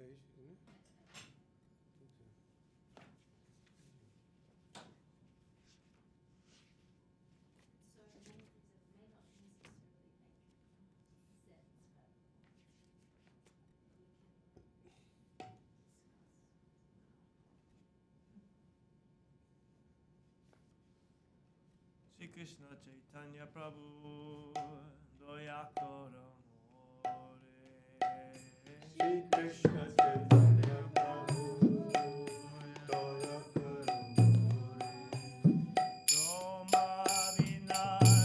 page, isn't it? So it may not necessarily make sense, but we can discuss. Shri Krishna Chaitanya Prabhu Doyakara More. Shri Krishna Chaitanya Prabhu Doyakara More. Toma Vina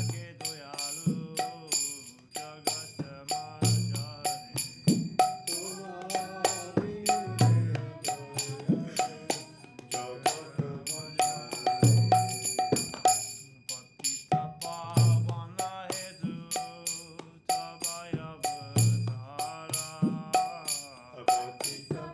Ke Doyalu Jagat Majare. Toma Vina Ke Doyalu Jagat Majare. Patita Pavana Hedu Tabaya Vatara. Patita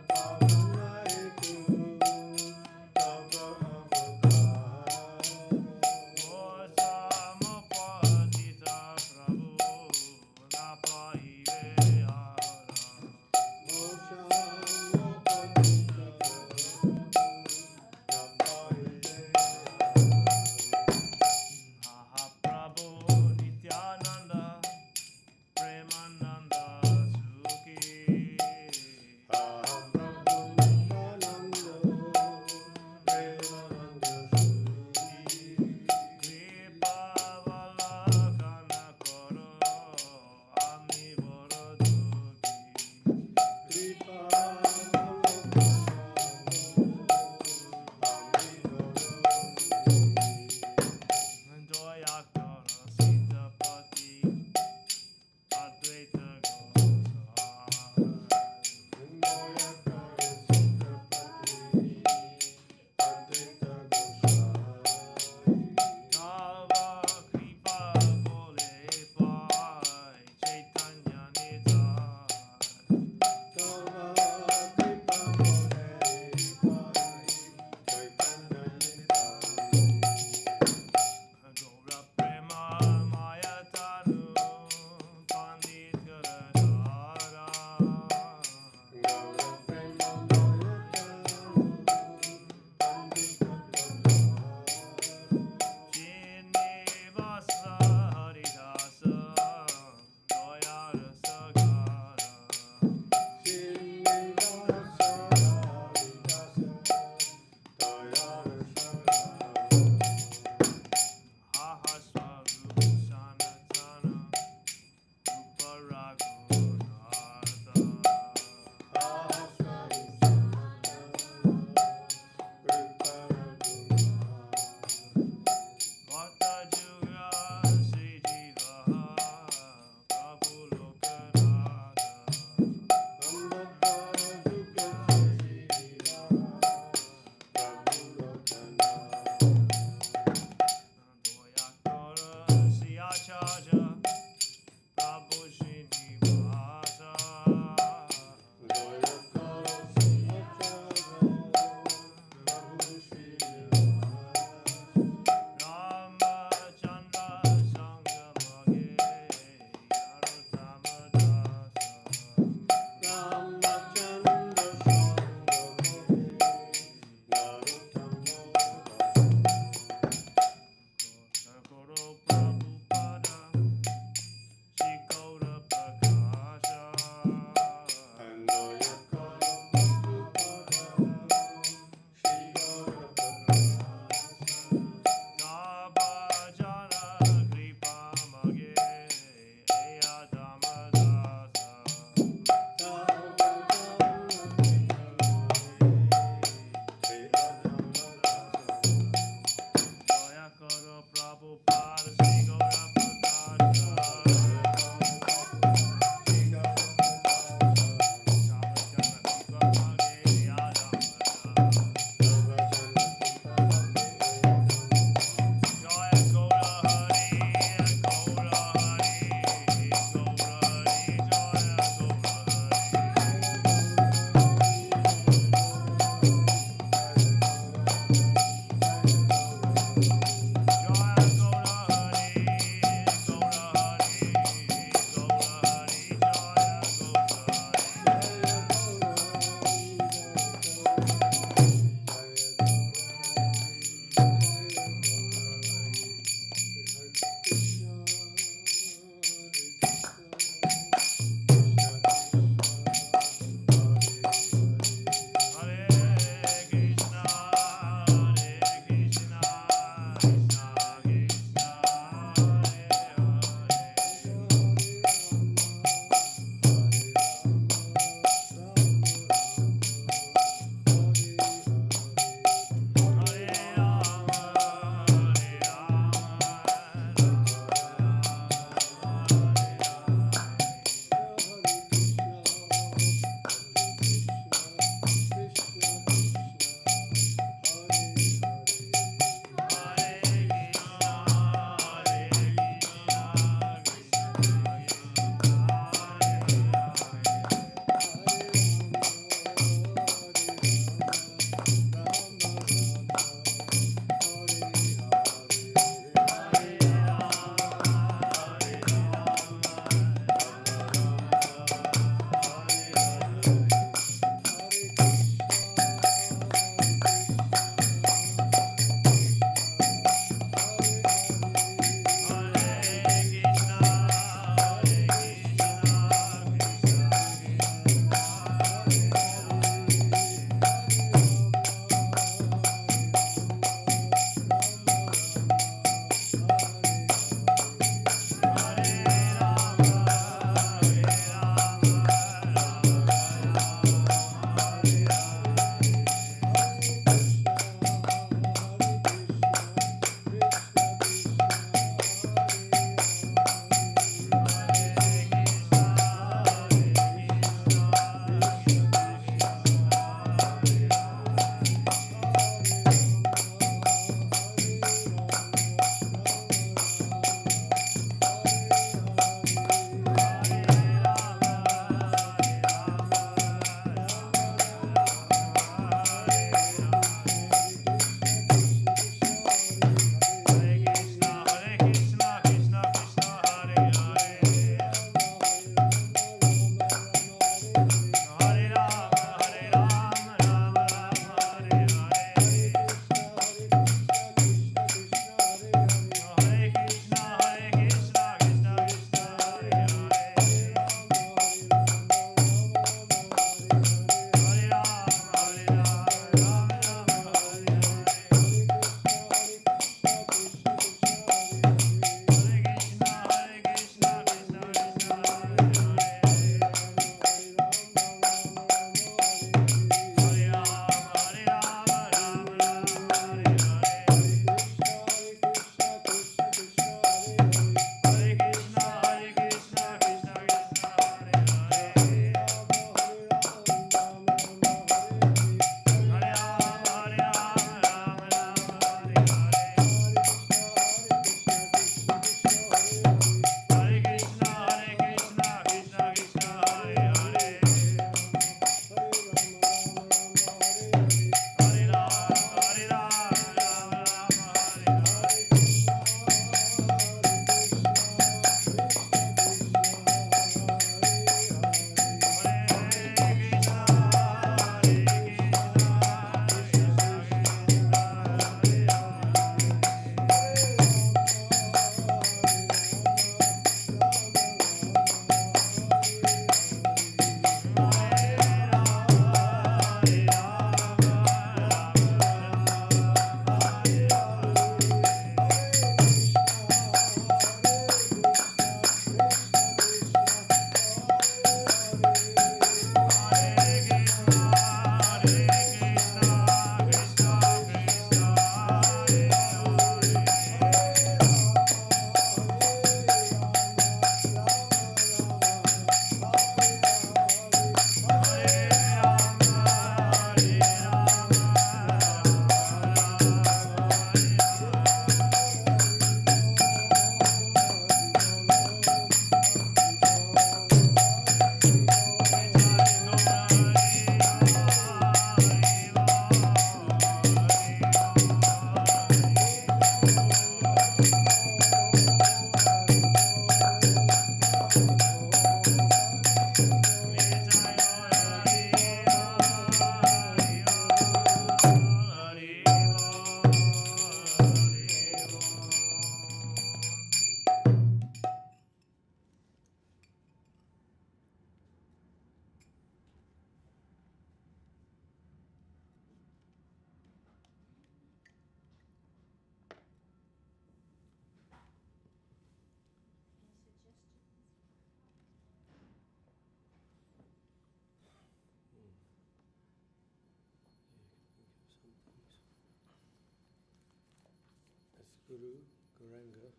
Guru, Gauranga.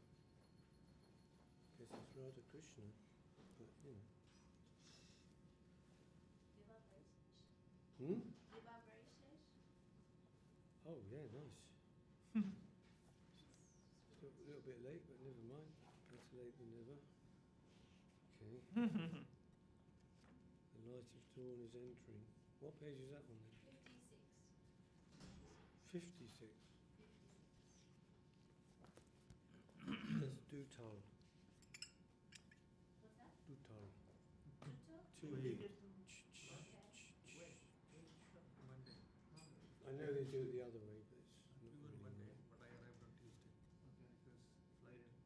Guess it's Radha Krishna, but you know. Hmm? Oh yeah, nice. Still a little bit late, but never mind. Better late than never. Okay. The light of dawn is entering. What page is that on then? 56. That's Dutal. What's that? Dutal. Tuto? Two Will you leaves. get to- Monday. I know they do it the other way, but it's not We were really Monday, right. but I arrived on Tuesday. Okay. Because flight in.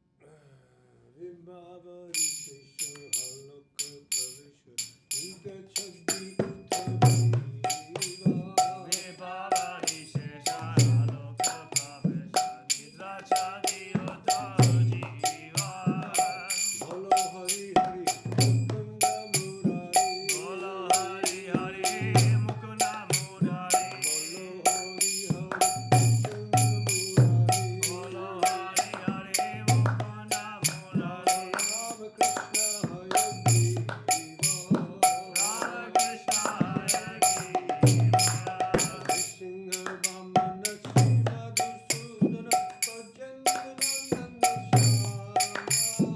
Vimbhava Rishesha Halokha Pravisha Nika Chaddi Utthaviva Vibhavadi Sheshayaloka Pravesha Nidra Chadiyota Jiva Bolo Hari Hari Mukunda Murari Bolo Hari Hari Mukunda Murari Bolo Hari Hari Mukunda Murari Bolo Hari Hari Mukunda Murari Rama Krishna Hayagriva Rama Krishna Hayagriva Singha Vamana Sri Madhusudana Bhajananandana Shyama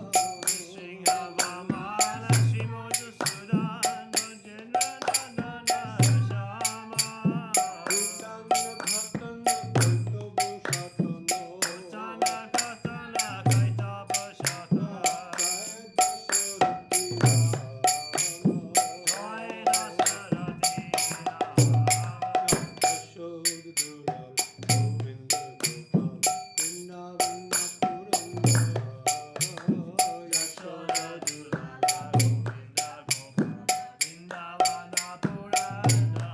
Singha Vamana Shri Madhusudana Jananana Shama Bhutana Bhatana Kaitava Shatana Tana Katana Kaitava Shatana Jai Jai Dasarathi Rama Dasarathi Yashoda Dural Govinda Gopal Vrindavana Purandara Yashoda Yashoda Dulala Govinda Gopal Vrindavana Purandara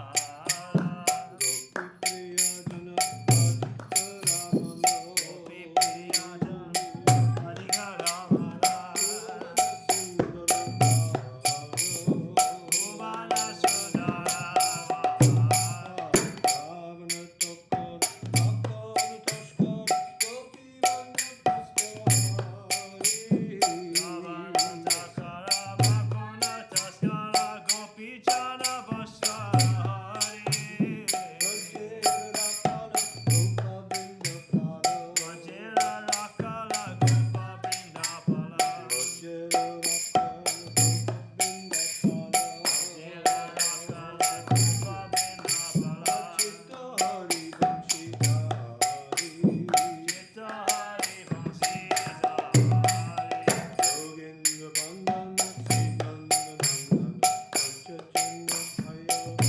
Gopi Priya Jana Adhika Ramana Gopi Priyajana Adhika Ramana Bhuvana Sundara Ravana Tokkar Akkar Tashkar Gopi Vanda Paskari Ravana Takara Vakuna Taskara Gopi Chana Bhaskari Vajra Rakala Gopa Binda Pala Vajra Rakala Gopa Vindapala Chitta Hari Vamshi Hari Chitta Hari Vamsi Hari Yogendra Bandhana Sri Nanda Nandana Panchachanna Bhayo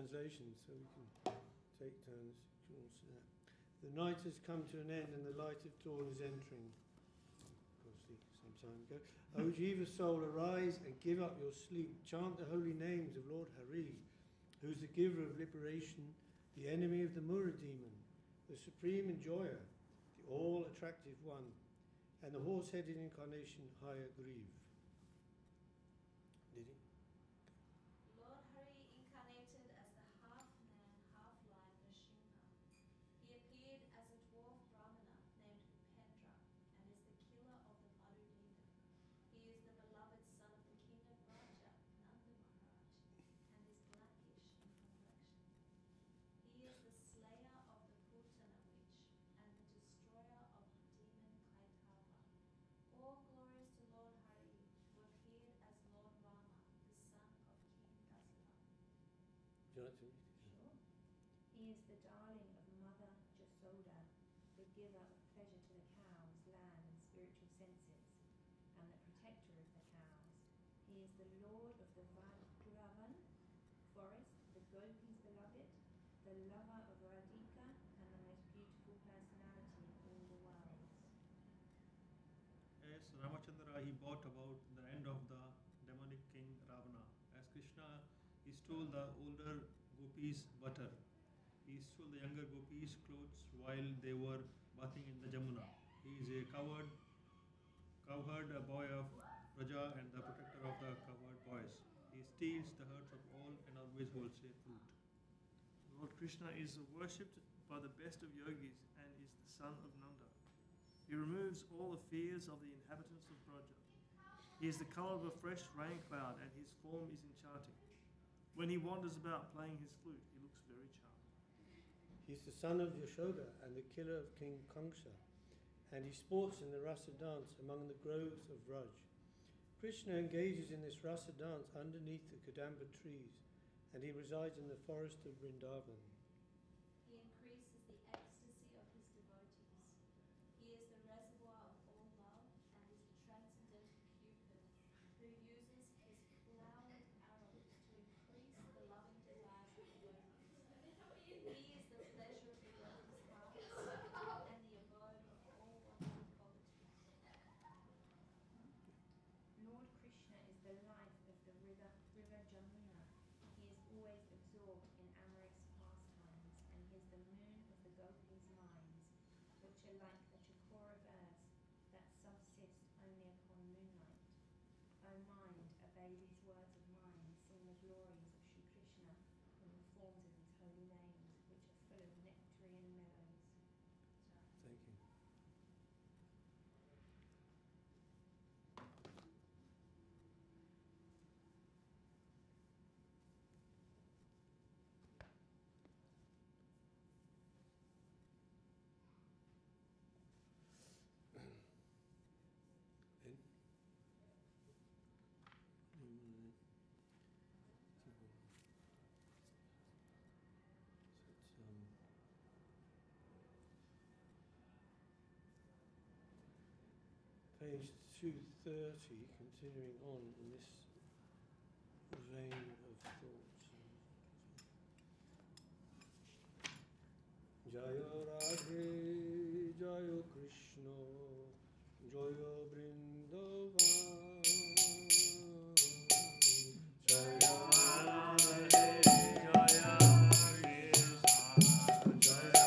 translations, so we can take turns. If you want to see that. The night has come to an end and the light of dawn is entering. Obviously, some time ago. O Jiva soul, arise and give up your sleep. Chant the holy names of Lord Hari, who is the giver of liberation, the enemy of the Mura demon, the supreme enjoyer, the all-attractive one, and the horse-headed incarnation Hayagriv. Did he? Lord Hari incarnated as the half-man, half-lion Nrsimha. He appeared as a dwarf Brahmana named Upendra and is the killer of the Maru demon. He is the beloved son of the king of Raja, Nanda Maharaj, and is blackish in complexion. He is the slayer of the Putana witch and the destroyer of demon Kaitava. All glories to Lord Hari, who appeared as Lord Rama, the son of King Dasaratha. Would you like to read it? Sure. He is the darling of Mother Jasoda, the giver of pleasure to the cows, land, and spiritual senses, and the protector of the cows. He is the lord of the Vravan forest, the Gopis' beloved, the lover of Radhika, and the most beautiful personality in all the worlds. As Ramachandra, he brought about the end of the demonic king Ravana. As Krishna, he stole the older gopis' butter. He stole the younger gopis' clothes while they were bathing in the Jamuna. He is a cowherd boy of Raja and the protector of the cowherd boys. He steals the herds of all and always holds a flute. Lord Krishna is worshipped by the best of yogis and is the son of Nanda. He removes all the fears of the inhabitants of Braja. He is the colour of a fresh rain cloud and his form is enchanting. When he wanders about playing his flute, he looks very charming. He is the son of Yashoda and the killer of King Kamsa, and he sports in the rasa dance among the groves of Raj. Krishna engages in this rasa dance underneath the Kadamba trees, and he resides in the forest of Vrindavan. He increases the ecstasy of his devotees. He is the reservoir of all love and is the transcendental Cupid, who uses his flowered arrows to increase the loving desires of the devotees. He is the pleasure of the devotees' hearts and the abode of all wonderful qualities. Lord Krishna is the life of the river Jamuna. He is always absorbed in amorous pastimes, and he is the moon of the gopis' minds, which are like the chakora verse that subsist only upon moonlight. O mind, obey these words of mine, sing the glories of Sri Krishna in the forms of his holy names, which are full of nectarian meadows. Thank you. Ben? Page 230, continuing on in this vein of thoughts. Jaya Radhe, Jaya Krishna, Jaya Vrindavan, Jaya Radhe, Jaya Krishna, Jaya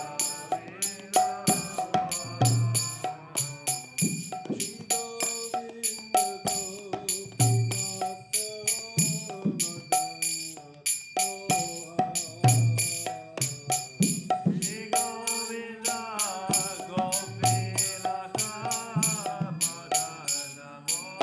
Namo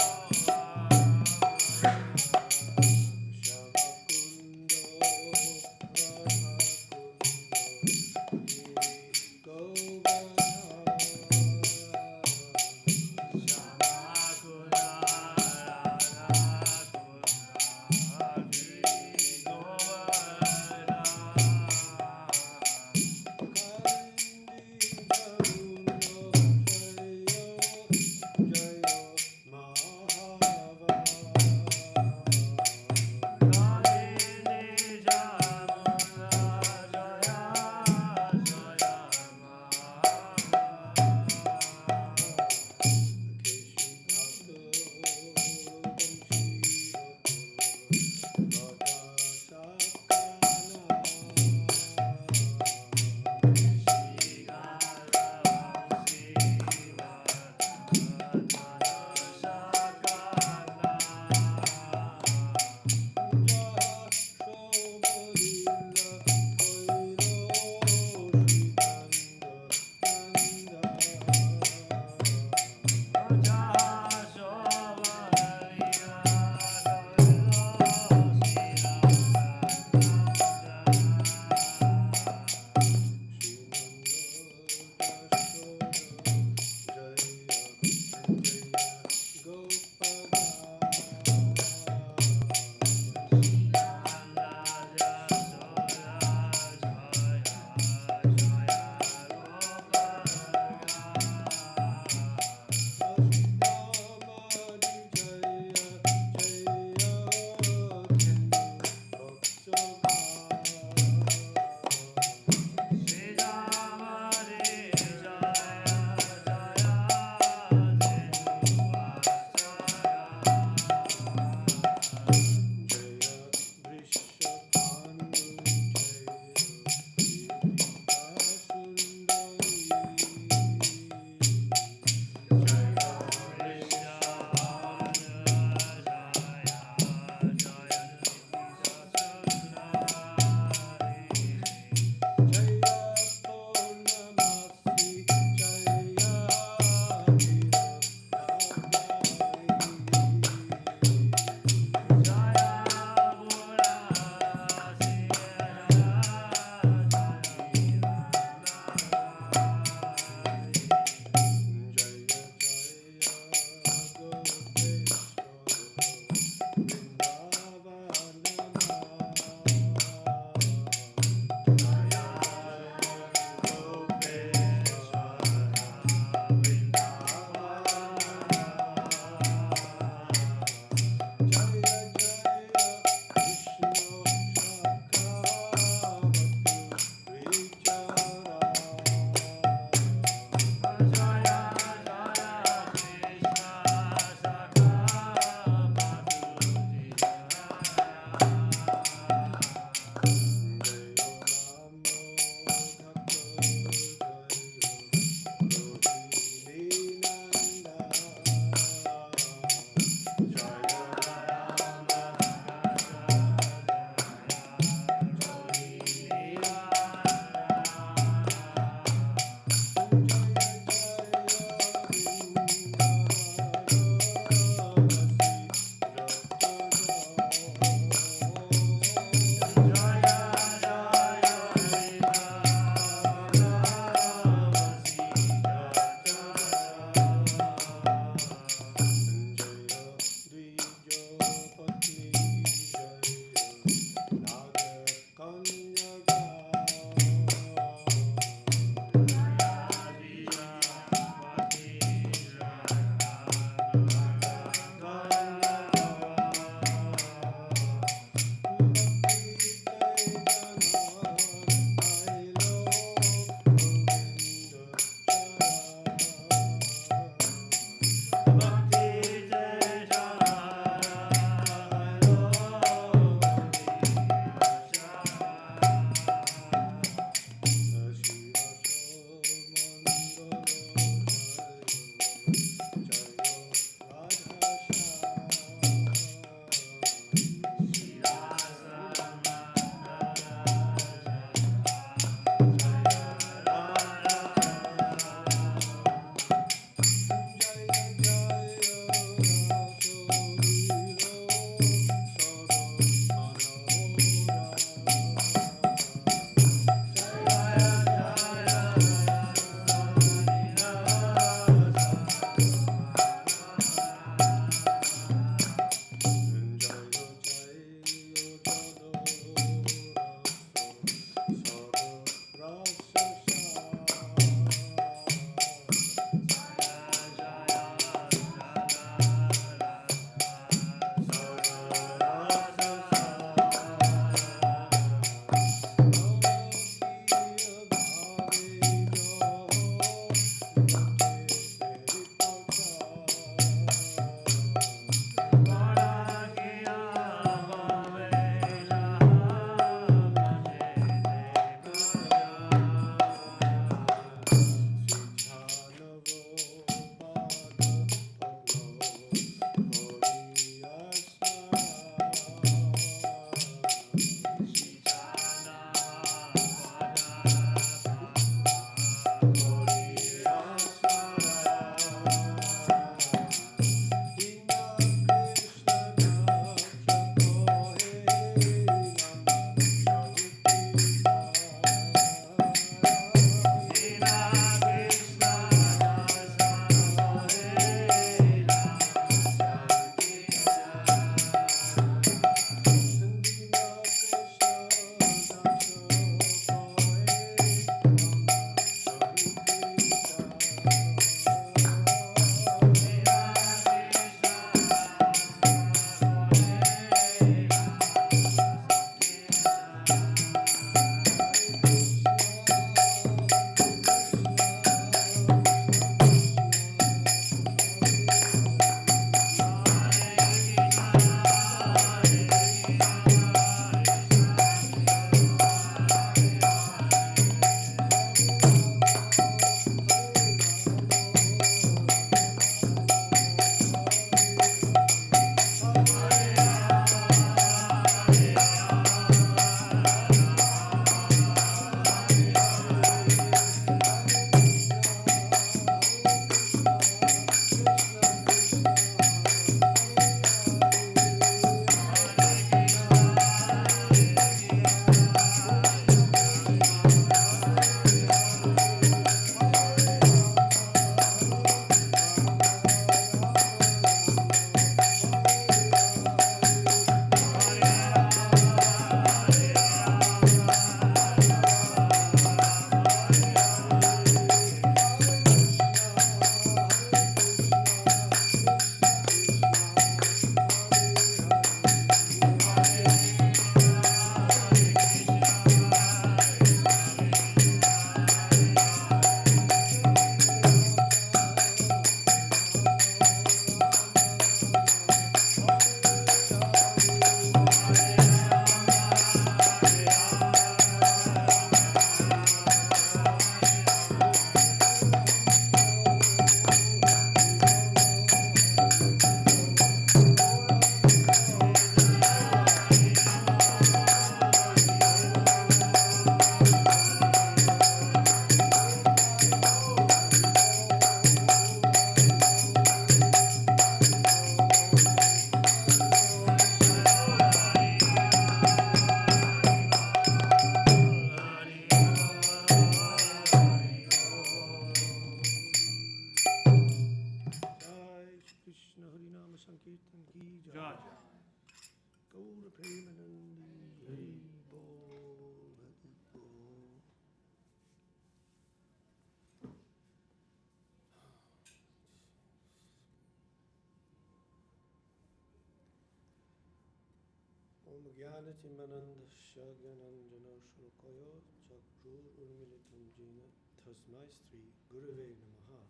Om Jnanatimanandasya Gyananjana Shlokoyo Chakrur Urmilitam Jena Tasmai Sri Gurave Namaha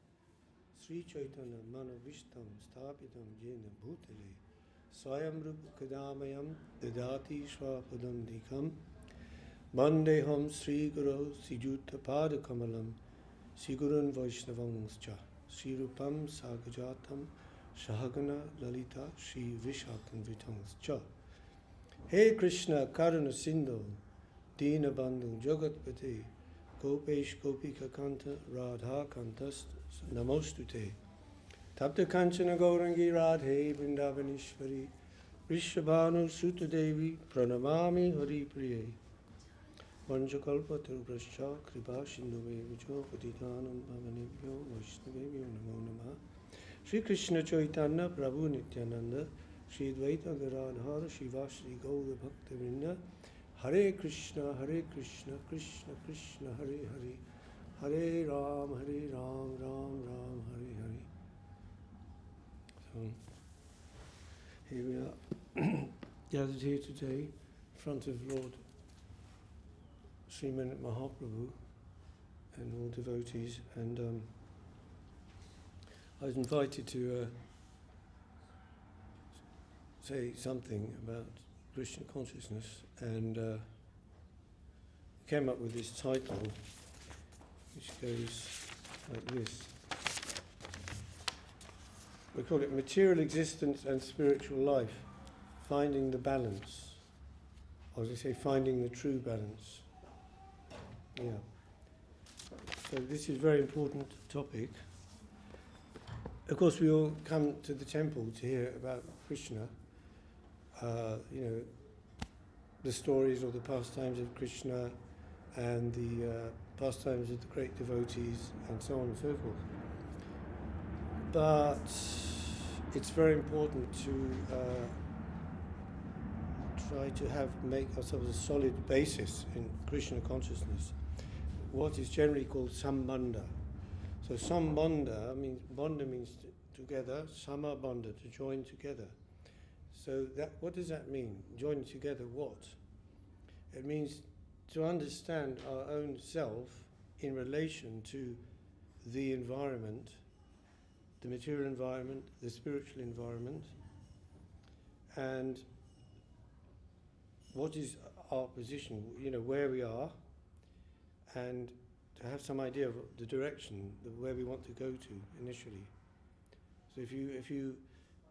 Sri Chaitanya Manavishtam Stapitam Jena Bhutale Swayam Rupa Kadamayam Dadati Swapadam Dikam Bandeham Sri Guru Sijuta Pada Kamalam Sigurun Vaishnavangscha Sri Rupam Sagajatam Shahagana Lalita Sri Vishakam Vitangscha. Hey Krishna Karuna Sindhu Dina Bandhu Jagatpate Gopesh Gopika Kanta Radha Kantas Namostute Tapta Kanchana Gaurangi Radhe Vrindavanishvari Rishabhanu Sutta Devi Pranamami Hari Priye Vanjakalpa Tubrascha Kripa Sindhuve Vijo Patitanam Pavanebhyo Vaishnavebhyo Namo Namah Sri Krishna Chaitanya Prabhu Nityananda Shri Dvaita Garadhara Shiva Shri Gaura Bhakta Vrinda Hare Krishna Krishna Krishna Hare Hare Hare Ram Ram Ram Hare Hare. So here we are gathered here today in front of Lord Srimad Mahaprabhu and all devotees, and I was invited to say something about Krishna consciousness, and came up with this title, which goes like this. We call it Material Existence and Spiritual Life, Finding the Balance. Or as I say, Finding the True Balance. Yeah. So this is a very important topic. Of course, we all come to the temple to hear about Krishna. The stories or the pastimes of Krishna and the pastimes of the great devotees and so on and so forth. But it's very important to try to make ourselves a solid basis in Krishna consciousness, what is generally called sambandha. So sambandha means, bandha means together, samabandha, to join together. So what does that mean? Join together what? It means to understand our own self in relation to the environment, the material environment, the spiritual environment, and what is our position, where we are, and to have some idea of the direction, where we want to go to initially. So if you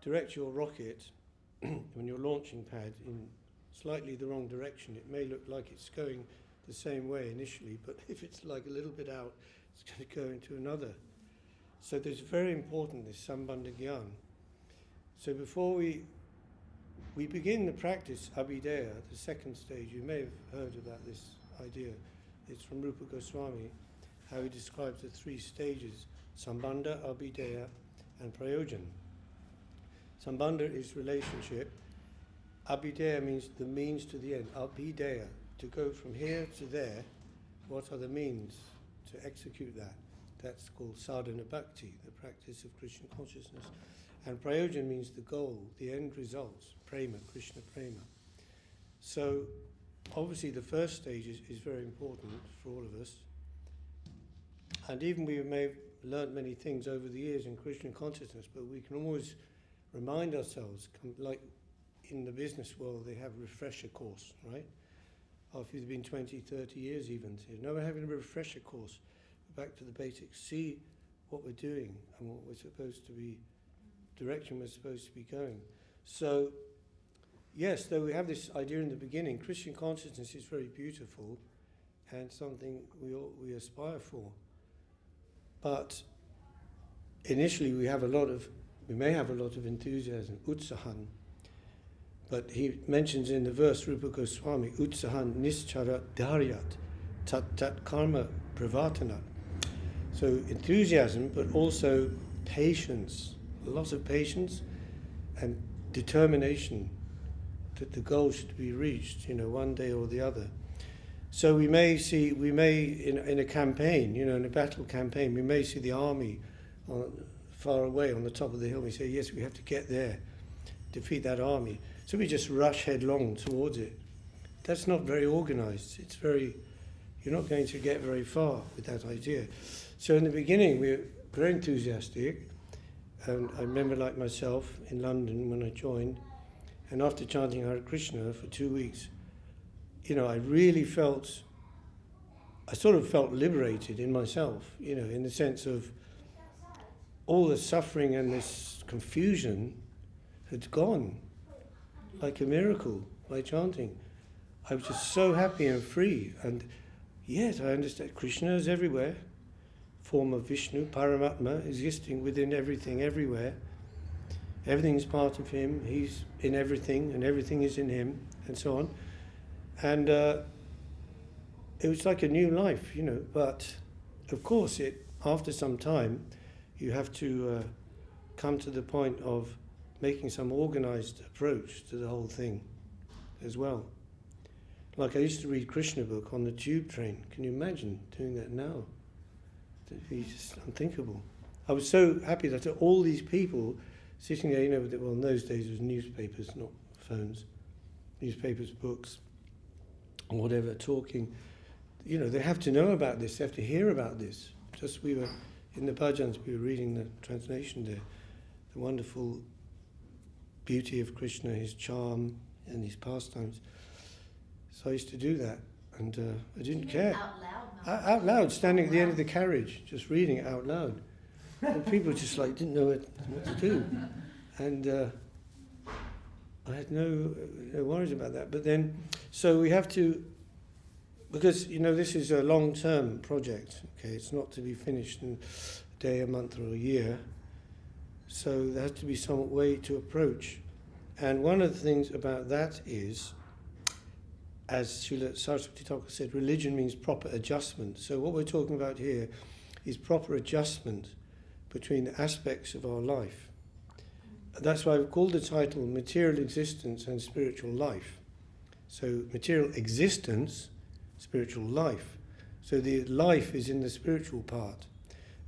direct your rocket on your launching pad in slightly the wrong direction, it may look like it's going the same way initially, but if it's like a little bit out, it's going to go into another. So there's very important, this sambandha gyan. So before we begin the practice, abhideya, the second stage, you may have heard about this idea. It's from Rupa Goswami, how he describes the three stages: sambandha, abhideya, and prayojan. Sambandha is relationship. Abhideya means the means to the end. Abhideya, to go from here to there, what are the means to execute that? That's called sadhana bhakti, the practice of Krishna consciousness. And prayojan means the goal, the end results, prema, Krishna prema. So obviously the first stage is very important for all of us. And even we may have learnt many things over the years in Krishna consciousness, but we can always remind ourselves, like in the business world, they have a refresher course, right? After you've been 20, 30 years even, now we're having a refresher course. Back to the basics, see what we're doing and what we're supposed to be, direction we're supposed to be going. So, yes, though we have this idea in the beginning, Christian consciousness is very beautiful and something we aspire for. But initially we may have a lot of enthusiasm, utsahan. But he mentions in the verse, Rupa Goswami, utsahan nischara dharyat tat karma pravartanat. So enthusiasm, but also patience, a lot of patience and determination that the goal should be reached, one day or the other. So we may in a campaign, in a battle campaign, we may see the army far away on the top of the hill. We say, yes, we have to get there, defeat that army. So we just rush headlong towards it. That's not very organized. It's very, you're not going to get very far with that idea. So in the beginning, we were very enthusiastic. And I remember, like myself, in London when I joined, and after chanting Hare Krishna for 2 weeks, I really felt, I sort of felt liberated in myself, in the sense of all the suffering and this confusion had gone like a miracle by chanting. I was just so happy and free. And yes, I understand Krishna is everywhere, form of Vishnu, Paramatma, existing within everything, everywhere. Everything is part of him, he's in everything, and everything is in him, and so on. And it was like a new life, but of course after some time you have to come to the point of making some organized approach to the whole thing as well. Like I used to read Krishna book on the tube train. Can you imagine doing that now? It'd be just unthinkable. I was so happy that all these people sitting there, well, in those days it was newspapers, not phones, newspapers, books, or whatever, talking. They have to know about this, they have to hear about this. Just we were in the bhajans, we were reading the translation there, the wonderful beauty of Krishna, his charm and his pastimes. So I used to do that, and I didn't care. Out loud? Out loud, standing at the end of the carriage, just reading it out loud. And people just didn't know what to do. And I had no worries about that. But then, so we have to, because, this is a long-term project, okay? It's not to be finished in a day, a month, or a year. So there has to be some way to approach. And one of the things about that is, as Srila Saraswati Thakur said, religion means proper adjustment. So what we're talking about here is proper adjustment between the aspects of our life. That's why I've called the title Material Existence and Spiritual Life. So material existence, spiritual life. So the life is in the spiritual part.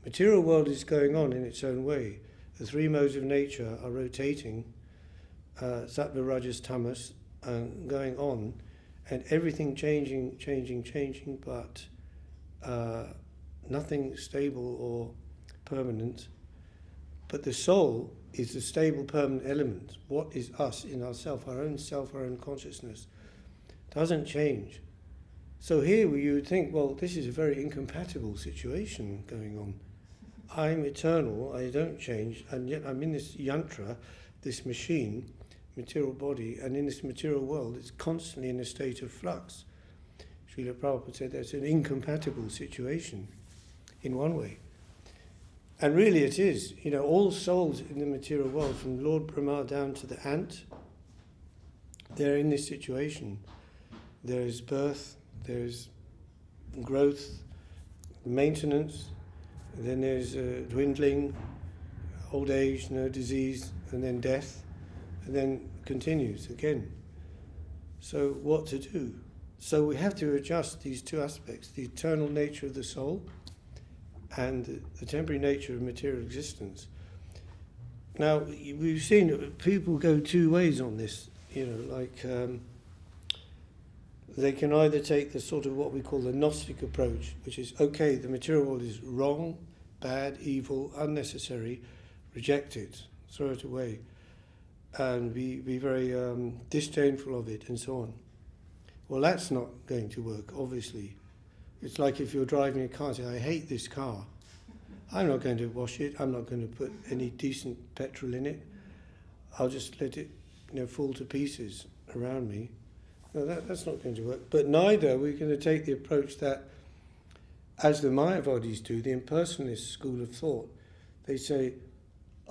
Material world is going on in its own way. The three modes of nature are rotating, sattva, rajas, tamas, going on, and everything changing, but nothing stable or permanent. But the soul is the stable, permanent element. What is us in ourself, our own consciousness, doesn't change. So here you would think, well, this is a very incompatible situation going on. I'm eternal, I don't change, and yet I'm in this yantra, this machine, material body, and in this material world it's constantly in a state of flux. Srila Prabhupada said that's an incompatible situation in one way. And really it is. All souls in the material world, from Lord Brahma down to the ant, they're in this situation. There is birth, there's growth, maintenance, and then there's dwindling, old age, disease, and then death, and then continues again. So what to do? So we have to adjust these two aspects, the eternal nature of the soul and the temporary nature of material existence. Now, we've seen people go two ways on this, they can either take the sort of what we call the Gnostic approach, which is, okay, the material world is wrong, bad, evil, unnecessary, reject it, throw it away, and be very disdainful of it, and so on. Well, that's not going to work, obviously. It's like if you're driving a car and say, I hate this car. I'm not going to wash it, I'm not going to put any decent petrol in it. I'll just let it fall to pieces around me. No, that's not going to work. But neither we're going to take the approach that, as the Mayavadis do, the impersonalist school of thought, they say,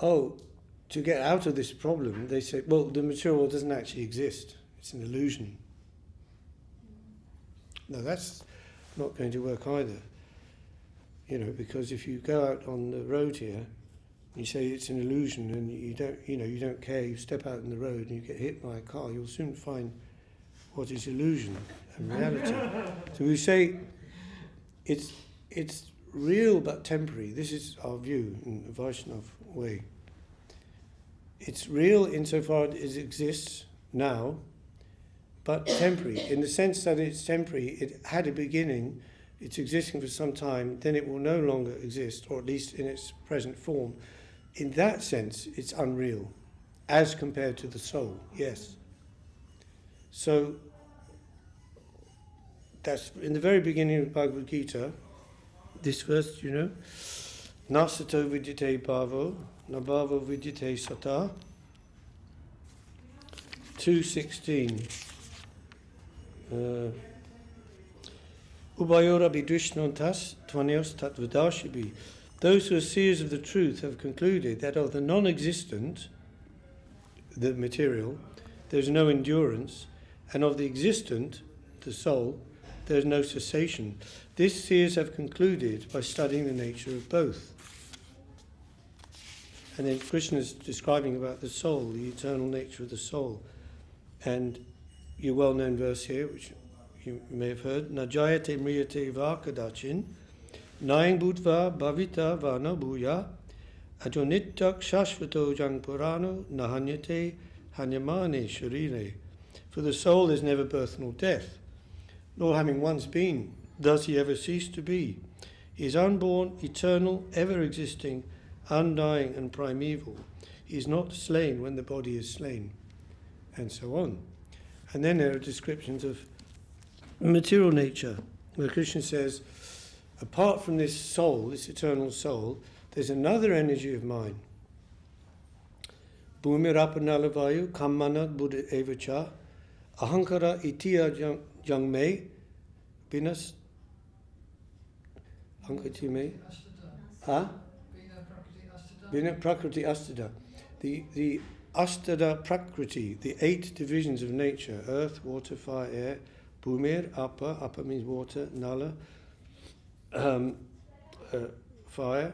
to get out of this problem, they say, well, the material world doesn't actually exist. It's an illusion. No, that's not going to work either. Because if you go out on the road here, you say it's an illusion, and you don't care, you step out in the road and you get hit by a car, you'll soon find what is illusion and reality. So we say it's real but temporary. This is our view in the Vaishnava way. It's real insofar as it exists now, but temporary, in the sense that it's temporary. It had a beginning, it's existing for some time, then it will no longer exist, or at least in its present form. In that sense, it's unreal, as compared to the soul, yes. So, that's in the very beginning of Bhagavad Gita, this verse, you know, Nasato vidyate bhavo, nabhavo vidyate sata, 2:16. Ubayora bidrishnontas tvanios tatvadashibi. Those who are seers of the truth have concluded that of the non-existent, the material, there is no endurance, and of the existent, the soul, there is no cessation. This seers have concluded by studying the nature of both. And then Krishna is describing about the soul, the eternal nature of the soul. And your well-known verse here, which you may have heard, Najayate mriyate va kadachin, Nayang Budva Bhavita Vana Bhuya Ajonityak Shashvato Jang Purano Nahanyate Hanyamane Sharire. For the soul is never birth nor death, nor having once been, does he ever cease to be. He is unborn, eternal, ever existing, undying and primeval. He is not slain when the body is slain, and so on. And then there are descriptions of material nature, where Krishna says, apart from this soul, this eternal soul, there's another energy of mine. Bhumirapanalavāyu kammanad buddha evacha ahankara itiya jangme binas ankati me bina prakriti astada. The astada prakriti, the 8 divisions of nature: earth, water, fire, air. Bhumir, apa means water, nala, fire,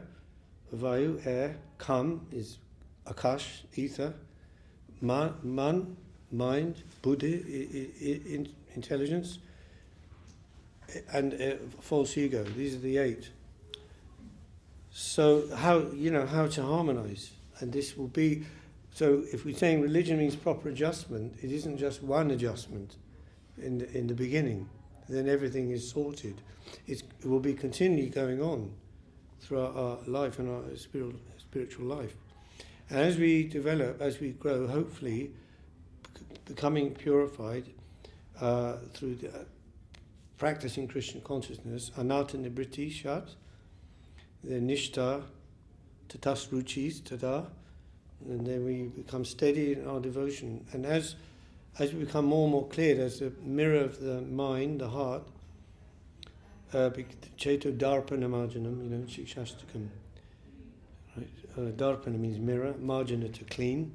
vayu, air, kam is akash, ether, man, mind, buddhi, intelligence, and false ego. These are the 8. So how to harmonize, and this will be. So if we're saying religion means proper adjustment, it isn't just one adjustment in the beginning. Then everything is sorted. It will be continually going on throughout our life and our spiritual life. And as we develop, as we grow, hopefully becoming purified through practicing Krishna consciousness, anata nibriti shat, the nishta, tatas ruchis, tada, and then we become steady in our devotion. And as we become more and more clear as the mirror of the mind, the heart, Cheto Darpana Marjanam, Shikshastakam. Right? Darpana means mirror, Marjana to clean.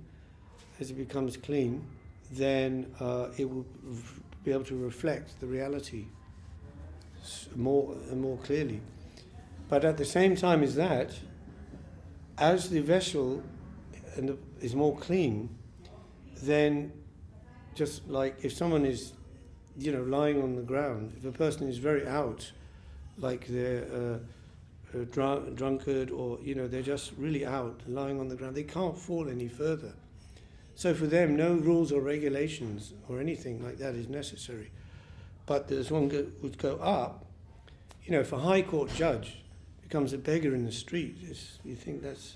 As it becomes clean, then it will be able to reflect the reality more and more clearly. But at the same time as that, as the vessel is more clean, then just like if someone is, lying on the ground, if a person is very out, like they're drunkard or, they're just really out, lying on the ground, they can't fall any further. So for them, no rules or regulations or anything like that is necessary. But as one would go up, if a high court judge becomes a beggar in the street, you think that's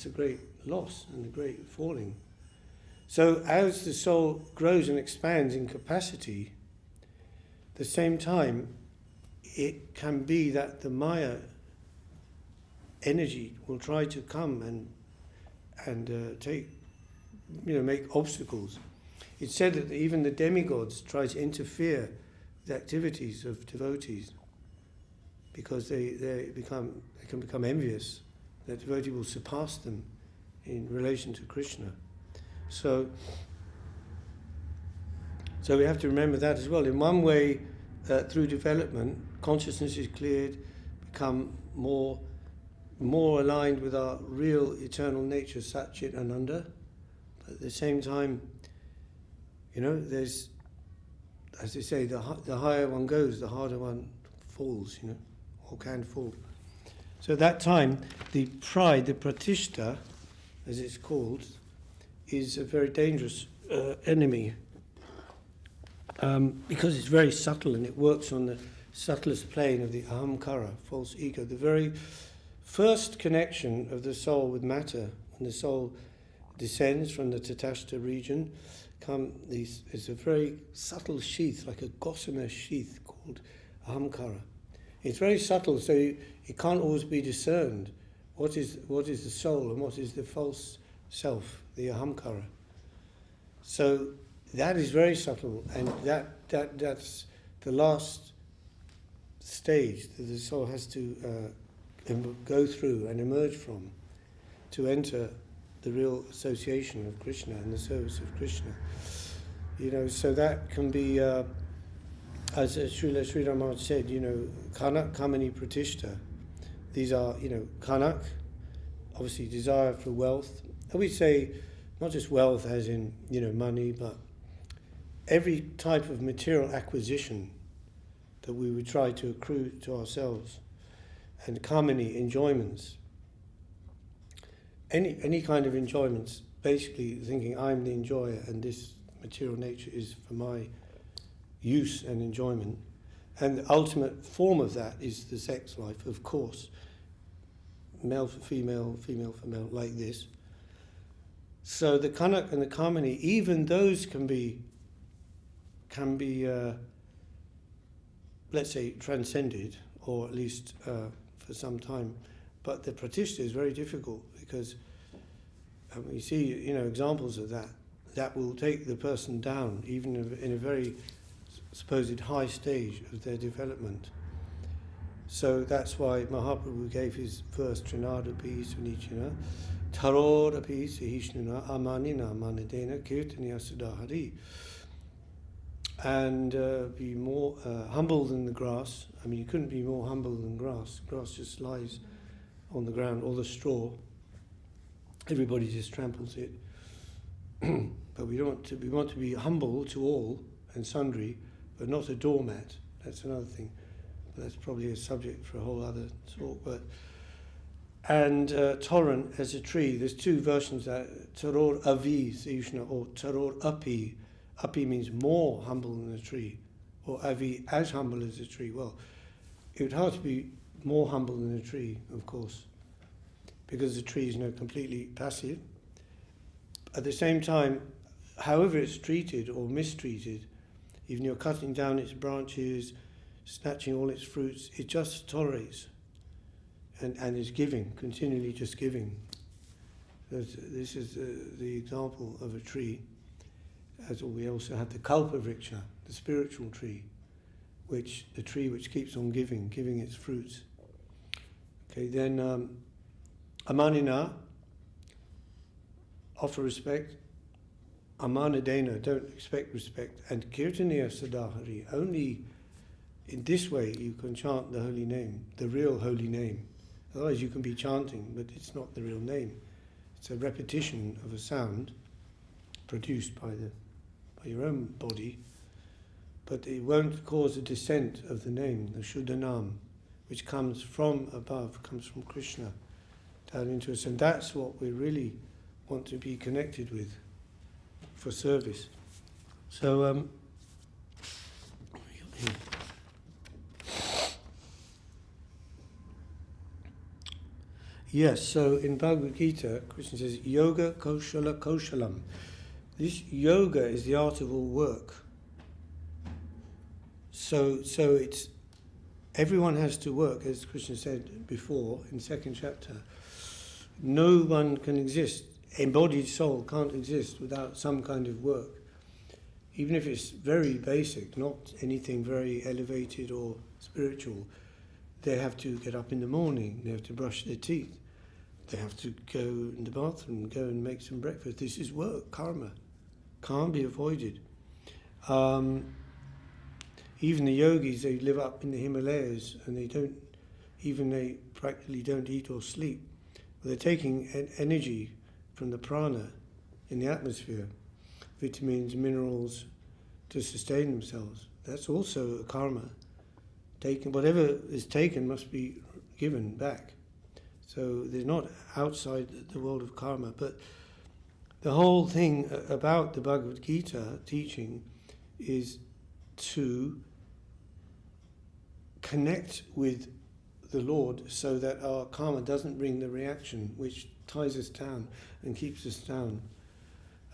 a great loss and a great falling. So as the soul grows and expands in capacity, at the same time, it can be that the Maya energy will try to come and make obstacles. It's said that even the demigods try to interfere with the activities of devotees because they can become envious. The devotee will surpass them in relation to Krishna. So we have to remember that as well. In one way, through development, consciousness is cleared, become more aligned with our real eternal nature, Satchit Ananda. But at the same time, there's, as they say, the higher one goes, the harder one falls, or can fall. So at that time, the pride, the pratishta, as it's called, is a very dangerous enemy, because it's very subtle and it works on the subtlest plane of the ahamkara, false ego. The very first connection of the soul with matter, when the soul descends from the Tatastha region, is a very subtle sheath, like a gossamer sheath called ahamkara. It's very subtle, so it can't always be discerned what is the soul and what is the false self, the ahamkara. So that is very subtle, and that's the last stage that the soul has to go through and emerge from to enter the real association of Krishna and the service of Krishna. So that can be, as Srila Sridhar Maharaj said, Kanak, Kamani, Pratishta. These are, Kanak, obviously desire for wealth. And we say, not just wealth as in, money, but every type of material acquisition that we would try to accrue to ourselves. And Kamani, enjoyments. Any kind of enjoyments, basically thinking I'm the enjoyer and this material nature is for my use and enjoyment. And the ultimate form of that is the sex life, of course. Male for female, female for male, like this. So the Kanak and the Kamani, even those can be let's say, transcended, or at least for some time. But the Pratishta is very difficult because we see, examples of that. That will take the person down, even in a very supposed high stage of their development. So that's why Mahaprabhu gave his verse, Trinadapi Sunichina, Tarodapi Sahishnuna Amanina Manadena Kirtaniya Sudahari. And be more humble than the grass. I mean, you couldn't be more humble than grass. Grass just lies on the ground, or the straw. Everybody just tramples it. But we want to be humble to all and sundry, but not a doormat. That's another thing. But that's probably a subject for a whole other talk. And tolerant as a tree. There's two versions of that. Taror avi, Sayushna, or taror api. Api means more humble than a tree, or avi, as humble as a tree. Well, it would have to be more humble than a tree, of course, because the tree is completely passive. At the same time, however it's treated or mistreated, even you're cutting down its branches, snatching all its fruits, it just tolerates and is giving, continually just giving. This is the example of a tree. As we also have the kalpa vriksha, the spiritual tree, the tree which keeps on giving its fruits. Okay, then amanina, offer respect. Amanadena, don't expect respect. And kirtaniya sadahari, only in this way you can chant the holy name, the real holy name. Otherwise you can be chanting, but it's not the real name. It's a repetition of a sound produced by your own body, but it won't cause a descent of the name, the Shuddhanam, which comes from above, comes from Krishna down into us. And that's what we really want to be connected with for service. So, yes, so in Bhagavad Gita, Krishna says, Yoga Koshala Koshalam. This yoga is the art of all work. So it's everyone has to work, as Krishna said before in the second chapter. No one can exist. Embodied soul can't exist without some kind of work. Even if it's very basic, not anything very elevated or spiritual. They have to get up in the morning, they have to brush their teeth, they have to go in the bathroom, go and make some breakfast. This is work, karma. Can't be avoided. Even the yogis, they live up in the Himalayas and they practically don't eat or sleep. They're taking energy from the prana in the atmosphere, vitamins, minerals, to sustain themselves. That's also a karma. Whatever is taken must be given back. So they're not outside the world of karma, but the whole thing about the Bhagavad Gita teaching is to connect with the Lord so that our karma doesn't bring the reaction which ties us down and keeps us down.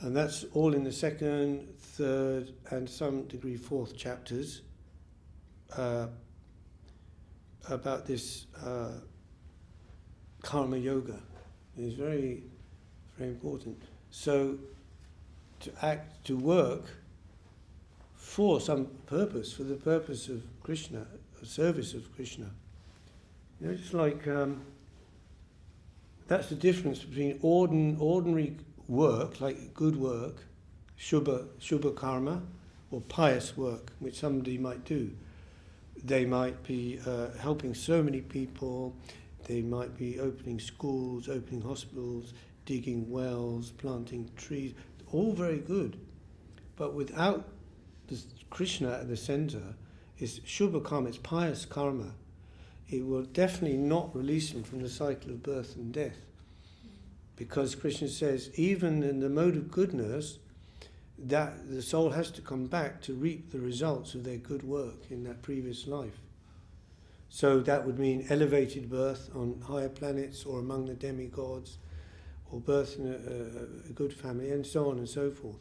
And that's all in the second, third, and some degree fourth chapters about this karma yoga. It's very, very important. So to work for some purpose, for the purpose of Krishna, service of Krishna. You know, it's like that's the difference between ordinary work, like good work, shubha karma, or pious work, which somebody might do. They might be helping so many people. They might be opening schools, opening hospitals, digging wells, planting trees. All very good, but without the Krishna at the center, it's shubha karma, it's pious karma. It will definitely not release him from the cycle of birth and death. Because Krishna says, even in the mode of goodness, that the soul has to come back to reap the results of their good work in that previous life. So that would mean elevated birth on higher planets or among the demigods, or birth in a good family, and so on and so forth.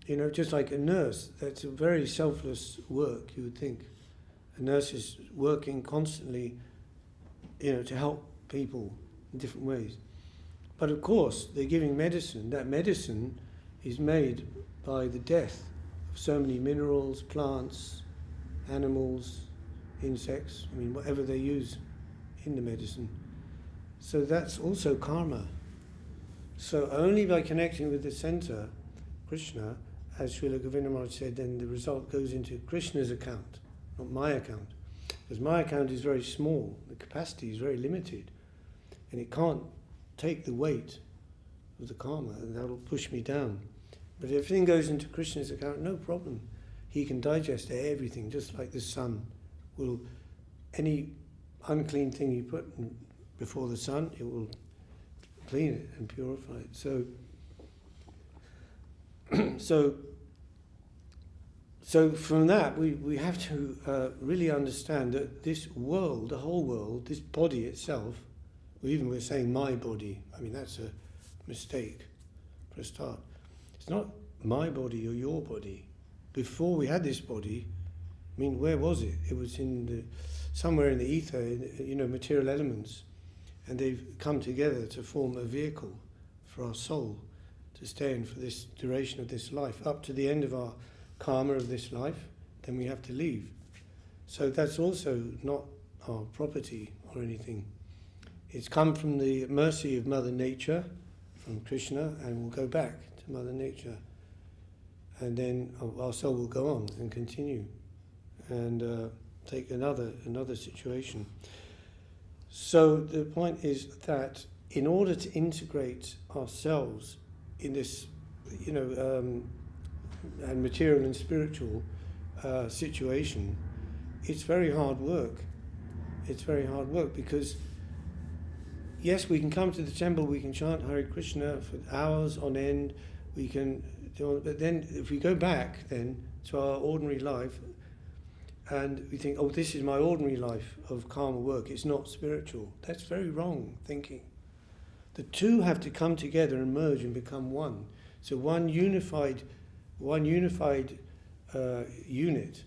You know, just like a nurse, that's a very selfless work, you would think. A nurse is working constantly, you know, to help people in different ways. But of course, they're giving medicine. That medicine is made by the death of so many minerals, plants, animals, insects, I mean, whatever they use in the medicine. So that's also karma. So only by connecting with the center, Krishna, as Srila Govinda Maharaj said, then the result goes into Krishna's account, not my account. Because my account is very small, the capacity is very limited, and it can't take the weight of the karma, and that'll push me down. But if everything goes into Krishna's account, no problem. He can digest everything, just like the sun will, any unclean thing you put before the sun, it will clean it and purify it. So from that, we have to really understand that this world, the whole world, this body itself, or even we're saying my body, I mean that's a mistake for a start. It's not my body or your body. Before we had this body, I mean, where was it? It was somewhere in the ether, you know, material elements, and they've come together to form a vehicle for our soul to stay in for this duration of this life, up to the end of our karma of this life, then we have to leave. So that's also not our property or anything. It's come from the mercy of Mother Nature, from Krishna, and will go back to Mother Nature. And then our soul will go on and continue and take another situation. So the point is that in order to integrate ourselves in this, you know, and material and spiritual situation, it's very hard work. It's very hard work because, yes, we can come to the temple, we can chant Hare Krishna for hours on end, we can do, but then if we go back then to our ordinary life and we think, oh, this is my ordinary life of karma work, it's not spiritual. That's very wrong thinking. The two have to come together and merge and become one. So one unified unit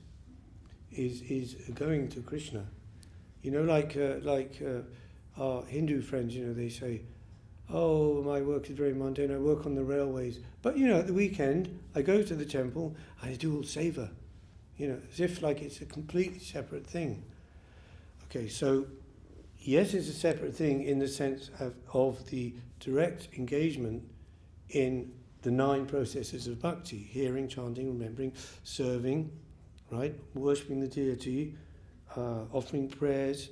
is going to Krishna. You know, like our Hindu friends, you know, they say, oh, my work is very mundane, I work on the railways. But, you know, at the weekend, I go to the temple, I do all seva. You know, as if like it's a completely separate thing. Okay, so yes, it's a separate thing in the sense of the direct engagement in the 9 processes of bhakti: hearing, chanting, remembering, serving, right, worshipping the deity, offering prayers,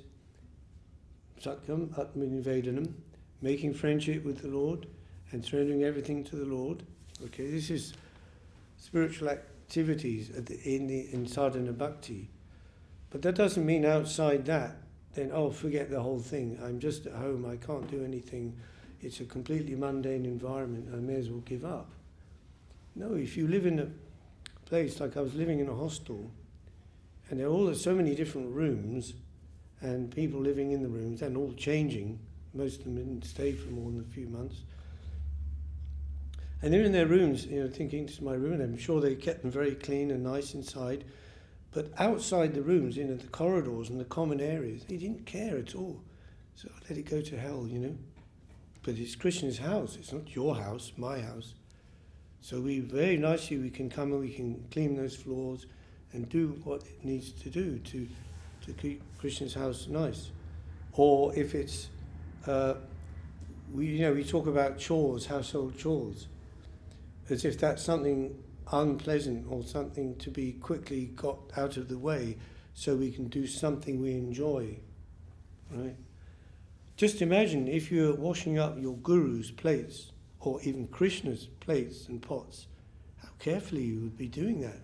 satyam, atmanivedanam, making friendship with the Lord, and surrendering everything to the Lord. Okay, this is spiritual activities in sadhana bhakti. But that doesn't mean outside that, then, oh, forget the whole thing. I'm just at home, I can't do anything it's a completely mundane environment, I may as well give up. No, if you live in a place, like I was living in a hostel, and there are so many different rooms, and people living in the rooms, and all changing, most of them didn't stay for more than a few months, and they're in their rooms, thinking, this is my room, and I'm sure they kept them very clean and nice inside, but outside the rooms, the corridors and the common areas, they didn't care at all. So let it go to hell, But it's Krishna's house, it's not your house, my house. So we can come and we can clean those floors and do what it needs to do to keep Krishna's house nice. Or if it's, we talk about chores, household chores, as if that's something unpleasant or something to be quickly got out of the way so we can do something we enjoy, right? Just imagine if you're washing up your guru's plates, or even Krishna's plates and pots, how carefully you would be doing that.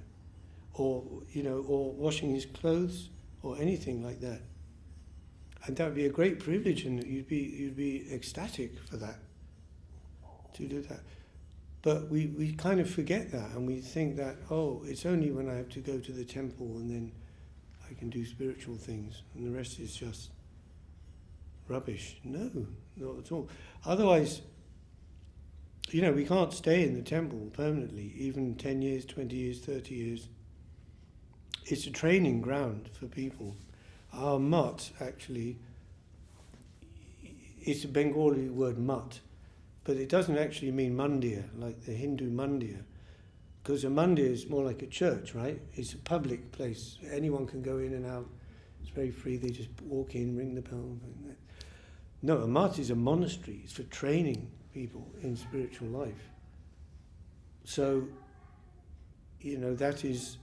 Or, or washing his clothes, or anything like that. And that would be a great privilege, and you'd be ecstatic for that, to do that. But we kind of forget that, and we think that, it's only when I have to go to the temple and then I can do spiritual things, and the rest is just rubbish. No, not at all. Otherwise, we can't stay in the temple permanently, even 10 years, 20 years, 30 years. It's a training ground for people. Our mat, actually, it's a Bengali word mat, but it doesn't actually mean mandir, like the Hindu mandir, because a mandir is more like a church, right? It's a public place. Anyone can go in and out. It's very free. They just walk in, ring the bell. Like that. No, a mat is a monastery. It's for training people in spiritual life. So, that is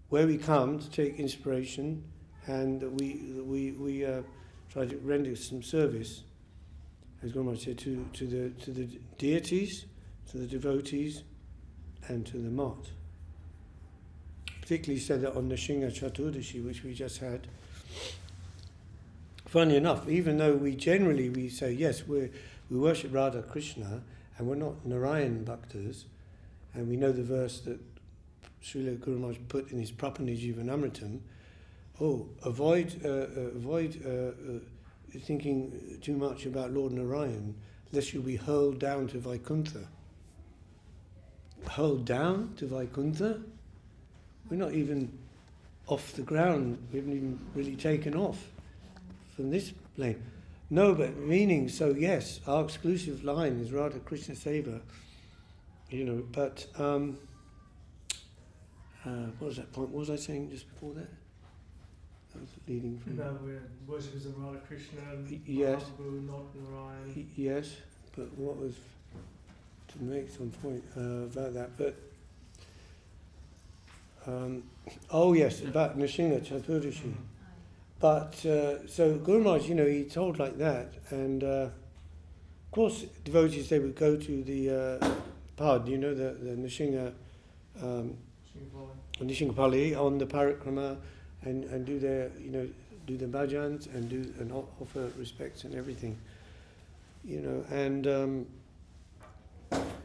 where we come to take inspiration, and we try to render some service, as Guru Maharaj said, to the deities, to the devotees, and to the mat. Particularly said that on the Shinga Chaturdashi, which we just had. Funny enough, even though we say yes, we worship Radha Krishna, and we're not Narayan bhaktas, and we know the verse that Srila Guru Maharaj put in his Prapannijivanamritam, avoid thinking too much about Lord Narayan, lest you'll be hurled down to Vaikuntha. Hurled down to Vaikuntha? We're not even off the ground, we haven't even really taken off from this plane. No, but meaning, so yes, our exclusive line is Radha Krishna Seva, but what was that point? What was I saying just before that? I was leading from... we're worshippers of Radha Krishna, yes. Mahaprabhu, not Narayan. Yes, but what was to make some point about that? But yes, about Nishinga Chaturdashi. But so Guru Maharaj, he told like that, and of course devotees, they would go to the Pad, the Nishinga. Nishingapali on the parikrama and do their do the bhajans and offer respects and everything,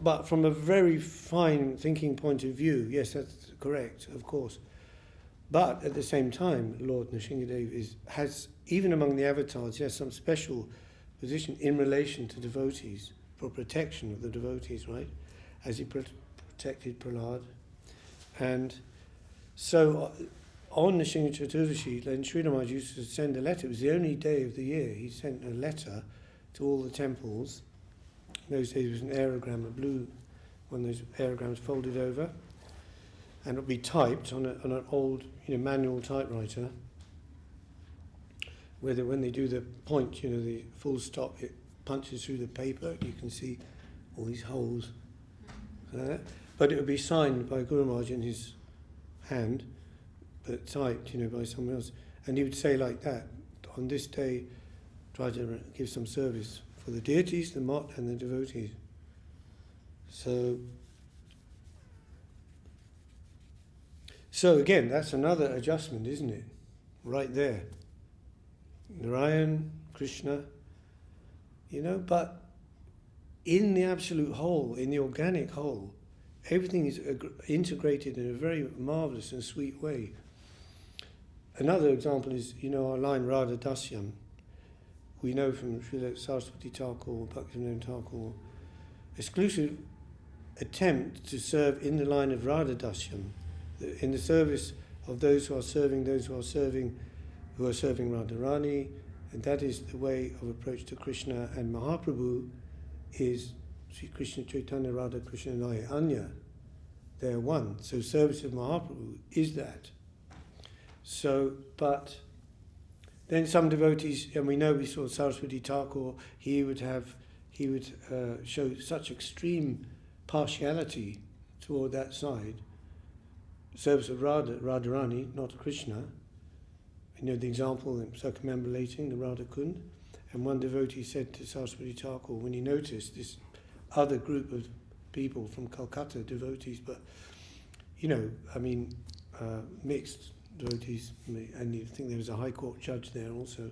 but from a very fine thinking point of view, yes, that's correct, of course. But at the same time, Lord Nrsimhadev has, even among the avatars, he has some special position in relation to devotees, for protection of the devotees, right? As he protected Prahlad. And so on Nishinga Chaturdashi, then Sri Maharaj used to send a letter. It was the only day of the year he sent a letter to all the temples. In those days it was an aerogram, a blue one of those aerograms folded over, and it would be typed on an old manual typewriter, where when they do the point, the full stop, it punches through the paper. You can see all these holes. But it would be signed by Guru Maharaj in his hand, but typed, by someone else. And he would say like that, on this day, try to give some service for the deities, the mat, and the devotees. So again, that's another adjustment, isn't it? Right there. Narayan, Krishna, but in the absolute whole, in the organic whole, everything is integrated in a very marvelous and sweet way. Another example is, our line Radha Dasyam. We know from Srila Saraswati Thakur, Bhakti Thakur, exclusive attempt to serve in the line of Radha Dasyam, in the service of those who are serving Radharani, and that is the way of approach to Krishna. And Mahaprabhu is Sri Krishna Chaitanya Radha Krishna Naya Anya. They are one. So service of Mahaprabhu is that. So, but then some devotees, and we saw Saraswati Thakur, he would show such extreme partiality toward that side. Service of Radharani, not Krishna. The example in circumambulating the Radha Kund. And one devotee said to Saraswati Thakur, when he noticed this other group of people from Calcutta, devotees, but, mixed devotees, and you think there was a High Court judge there also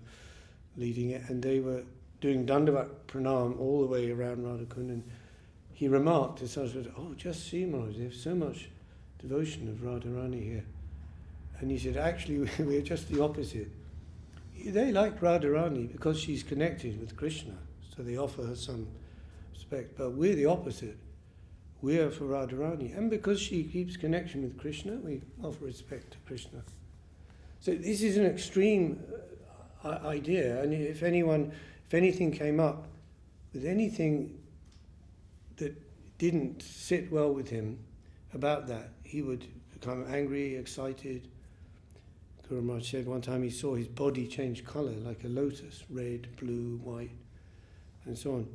leading it, and they were doing Dandavat Pranam all the way around Radha Kund, and he remarked to Saraswati, just see, Maharaj, they have so much devotion of Radharani here. And he said, actually, we're just the opposite. They like Radharani because she's connected with Krishna, so they offer her some respect. But we're the opposite. We're for Radharani. And because she keeps connection with Krishna, we offer respect to Krishna. So this is an extreme idea. And if anything came up with anything that didn't sit well with him about that, he would become angry, excited. Guru Maharaj said one time he saw his body change colour like a lotus, red, blue, white, and so on.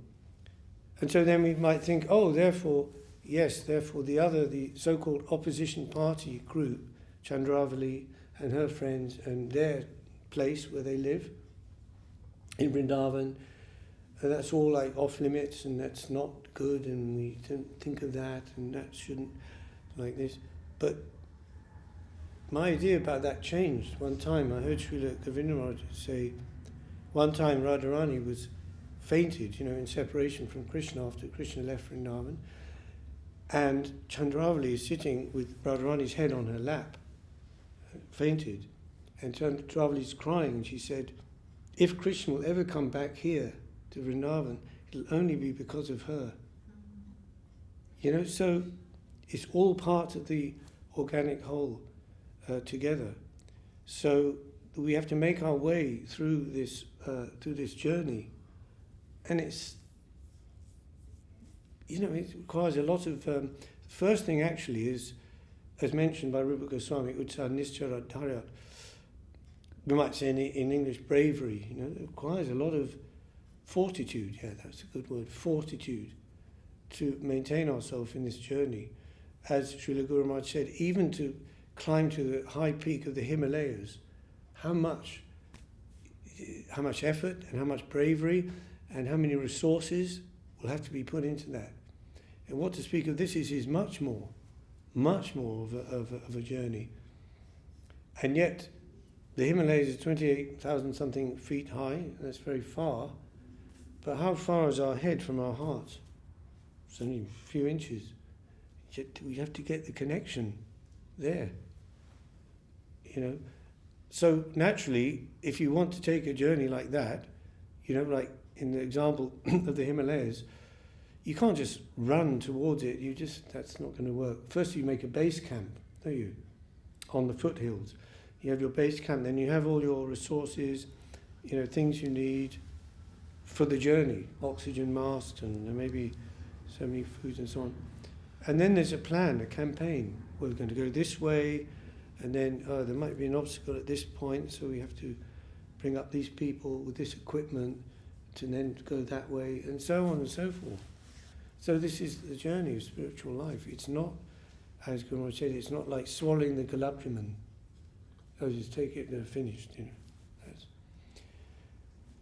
And so then we might think, therefore the so-called opposition party group, Chandravali and her friends and their place where they live, in Vrindavan, that's all like off limits and that's not good and we don't think of that and that shouldn't, like this. But my idea about that changed. One time I heard Srila Govinda Maharaj say, one time Radharani was fainted, in separation from Krishna after Krishna left Vrindavan, and Chandravali is sitting with Radharani's head on her lap, fainted, and Chandravali is crying, and she said, if Krishna will ever come back here to Vrindavan, it'll only be because of her. So it's all part of the organic whole together. So we have to make our way through this journey, and it requires a lot of. The first thing actually is, as mentioned by Rupa Goswami, Utsaha Nischara Dharyat. We might say in English, bravery. It requires a lot of fortitude. Yeah, that's a good word. Fortitude to maintain ourselves in this journey. As Srila Guru Maharaj said, even to climb to the high peak of the Himalayas, how much effort and how much bravery and how many resources will have to be put into that. And what to speak of, this is much more of a journey. And yet, the Himalayas is 28,000 something feet high, that's very far, but how far is our head from our heart? It's only a few inches. Yet we have to get the connection there. So naturally, if you want to take a journey like that, like in the example of the Himalayas, you can't just run towards it. That's not going to work. First you make a base camp, don't you? On the foothills. You have your base camp, then you have all your resources, things you need for the journey, oxygen masks and maybe so many foods and so on. And then there's a plan, a campaign. We're going to go this way, and then there might be an obstacle at this point, so we have to bring up these people with this equipment to then go that way, and so on and so forth. So this is the journey of spiritual life. It's not, as Guru Maharaj said, it's not like swallowing the Galabdriman. Just take it, they're finished. That's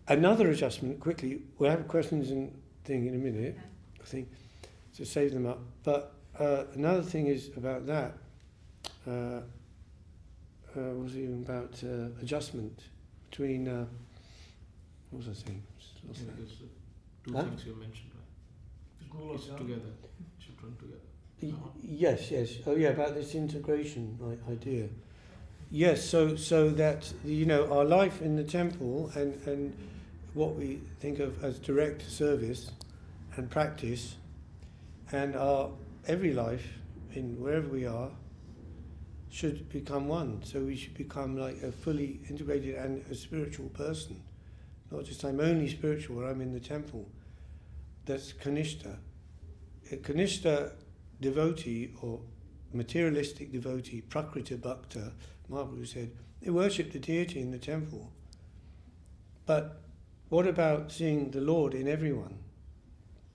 another adjustment, quickly, we'll have questions and thing in a minute, I think, to save them up. But another thing is about that, was even about adjustment between, what was I saying? There's two things you mentioned, right? It's together. It should run together. Yes, yes. Oh, yeah, about this integration idea. Yes, so that, our life in the temple and what we think of as direct service and practice, and our every life in wherever we are should become one. So we should become like a fully integrated and a spiritual person. Not just I'm only spiritual or I'm in the temple. That's Kanishta. A Kanishta devotee or materialistic devotee, Prakrita Bhakta, Maharaj said, they worship the deity in the temple. But what about seeing the Lord in everyone?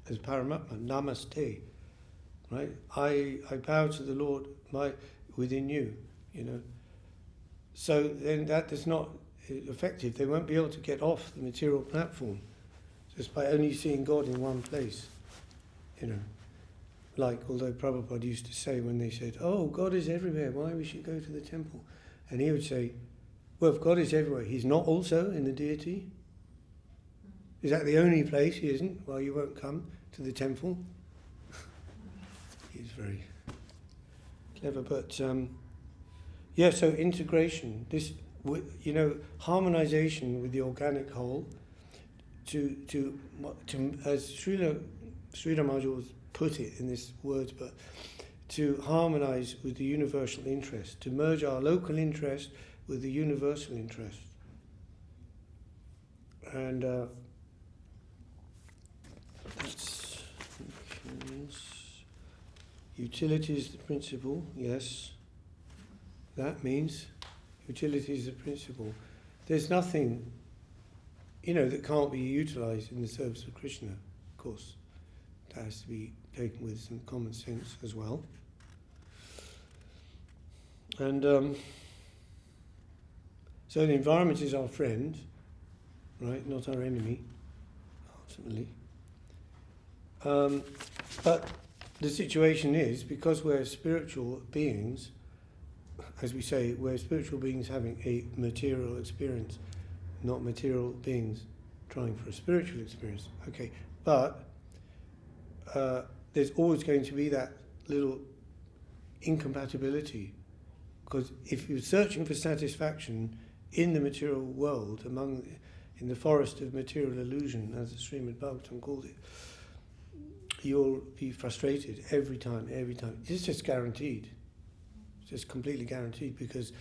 As Paramatma, Namaste. Right? I bow to the Lord within you, So then that is not effective. They won't be able to get off the material platform just by only seeing God in one place. Like, although Prabhupada used to say when they said, oh, God is everywhere, why we should go to the temple? And he would say, well, if God is everywhere, he's not also in the deity? Is that the only place he isn't? Well, you won't come to the temple. He's very clever, but so integration, this, harmonization with the organic whole, to as Srila Maharaj put it in these words, but to harmonize with the universal interest, to merge our local interest with the universal interest. And that's utility is the principle, yes. That means utility is the principle. There's nothing, that can't be utilized in the service of Krishna, of course. That has to be taken with some common sense as well. And so the environment is our friend, right? Not our enemy, ultimately. But the situation is, because we're spiritual beings, as we say, we're spiritual beings having a material experience, not material beings trying for a spiritual experience. Okay, but there's always going to be that little incompatibility, because if you're searching for satisfaction in the material world, in the forest of material illusion, as the Srimad Bhagavatam called it, you'll be frustrated every time. It's just guaranteed. It's just completely guaranteed, because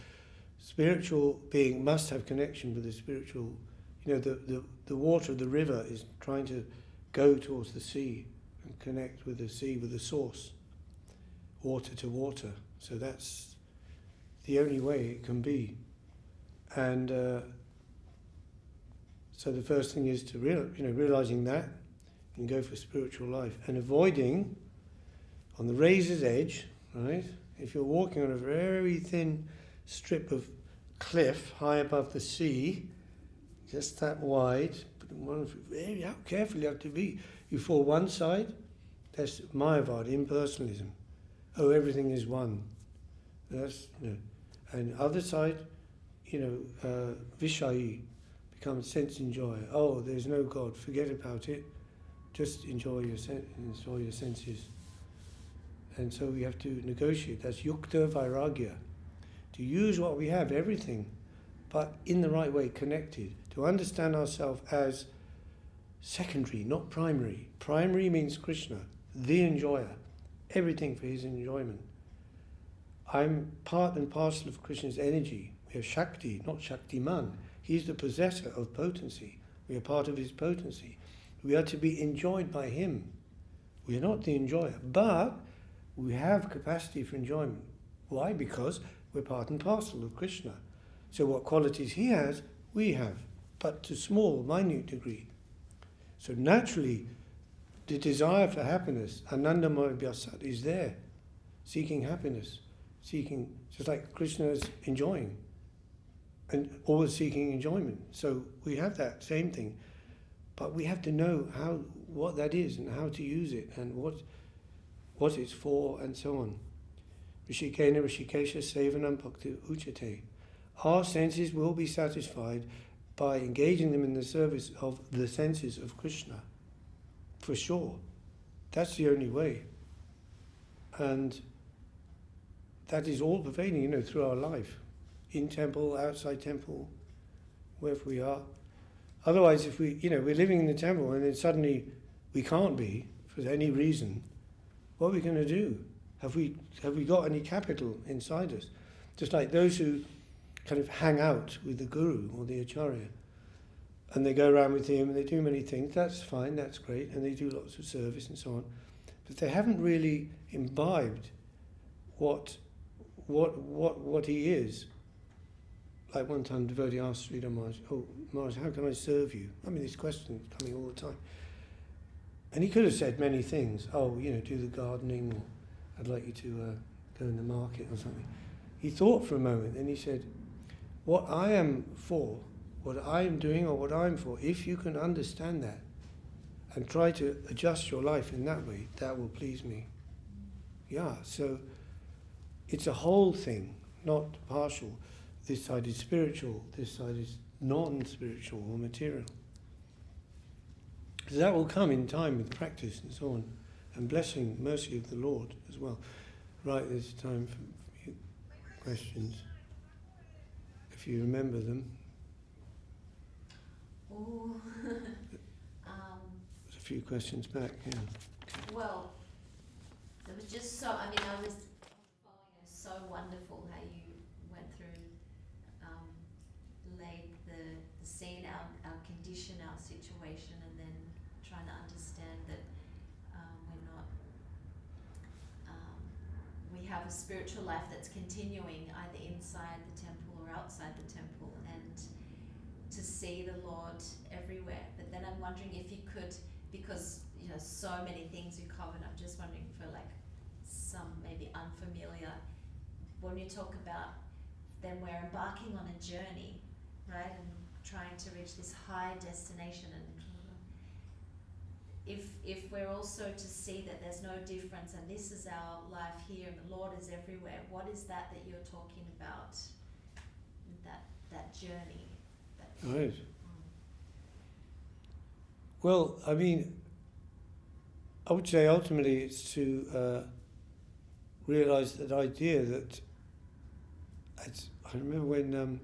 spiritual being must have connection with the spiritual. The water of the river is trying to go towards the sea and connect with the sea, with the source, water to water. So that's the only way it can be. And so the first thing is to realizing that and go for spiritual life, and avoiding on the razor's edge, right? If you're walking on a very thin strip of cliff high above the sea, just that wide, how careful you have to be. You fall one side, that's Mayavad, impersonalism. Oh, everything is one. That's and other side, Vishayi, becomes sense enjoyer. Oh, there's no God, forget about it. Just enjoy your senses. And so we have to negotiate. That's yukta vairagya. To use what we have, everything, but in the right way, connected. To understand ourselves as secondary, not primary. Primary means Krishna, the enjoyer. Everything for his enjoyment. I'm part and parcel of Krishna's energy. We are Shakti, not Shaktiman. He's the possessor of potency. We are part of his potency. We are to be enjoyed by him. We are not the enjoyer, but we have capacity for enjoyment. Why? Because we're part and parcel of Krishna. So what qualities he has, we have, but to small, minute degree. So naturally, the desire for happiness, Anandamaya Vyasat, is there, seeking happiness, just like Krishna is enjoying, and always seeking enjoyment. So we have that same thing. But we have to know what that is and how to use it and what it's for and so on. Rishikena Rishikesha Sevanam Bhakti Uchate. Our senses will be satisfied by engaging them in the service of the senses of Krishna, for sure. That's the only way. And that is all pervading, through our life. In temple, outside temple, wherever we are. Otherwise, if we're living in the temple and then suddenly we can't be, for any reason, what are we going to do? Have we got any capital inside us? Just like those who kind of hang out with the guru or the acharya, and they go around with him and they do many things. That's fine, that's great, and they do lots of service and so on. But they haven't really imbibed what he is. Like one time, the devotee asked Sridhar Maharaj, "Oh, Maharaj, how can I serve you?" I mean, this question is coming all the time. And he could have said many things. Oh, do the gardening, or I'd like you to go in the market or something. He thought for a moment, and he said, what I am for, what I am doing or what I'm for, if you can understand that and try to adjust your life in that way, that will please me. Yeah, so it's a whole thing, not partial. This side is spiritual, this side is non-spiritual or material. So that will come in time with practice and so on, and blessing, mercy of the Lord as well. Right, there's time for a few questions, if you remember them. Oh, There's a few questions back, yeah. well, it was just so, I was following it, so wonderful how you went through, laid the scene, our condition, our situation, and then trying to understand that we're not, we have a spiritual life that's continuing either inside the temple or outside the temple, and to see the Lord everywhere. But then I'm wondering if you could, because so many things you covered, I'm just wondering for some maybe unfamiliar, when you talk about then we're embarking on a journey, right, and trying to reach this high destination, and if we're also to see that there's no difference and this is our life here and the Lord is everywhere, what is that you're talking about, that journey? Right. Well, I would say ultimately it's to realise that idea that, I remember when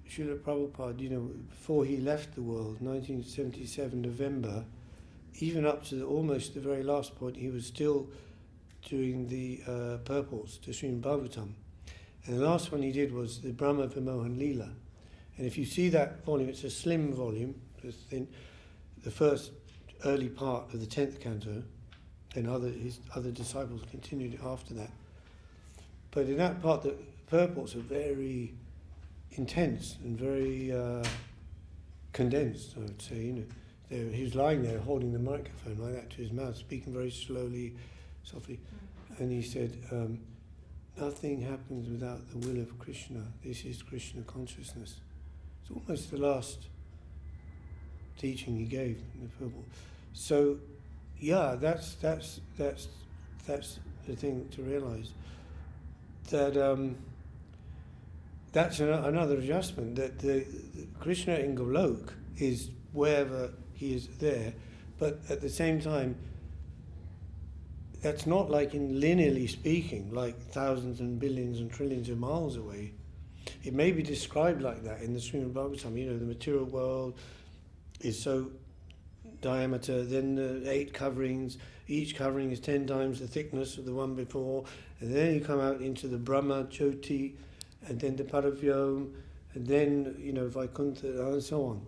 Srila Prabhupada, before he left the world, 1977 November, even up to almost the very last point, he was still doing the purports to Srimad Bhagavatam. And the last one he did was the Brahma Vimohan Leela. And if you see that volume, it's a slim volume, it's thin, the first early part of the 10th canto, and his other disciples continued after that. But in that part, the purports are very intense and very condensed, I would say. He was lying there holding the microphone like that to his mouth, speaking very slowly, softly. And he said, nothing happens without the will of Krishna. This is Krishna consciousness. It's almost the last teaching he gave in the purport. So, yeah, that's the thing to realise. That that's another adjustment. That the Krishna in Golok is wherever he is there, but at the same time, that's not like in linearly speaking, like thousands and billions and trillions of miles away. It may be described like that in the Srimad Bhagavatam. The material world is so diameter, then the 8 coverings, each covering is 10 times the thickness of the one before, and then you come out into the Brahma Jyoti, and then the Paravyom, and then, Vaikuntha, and so on.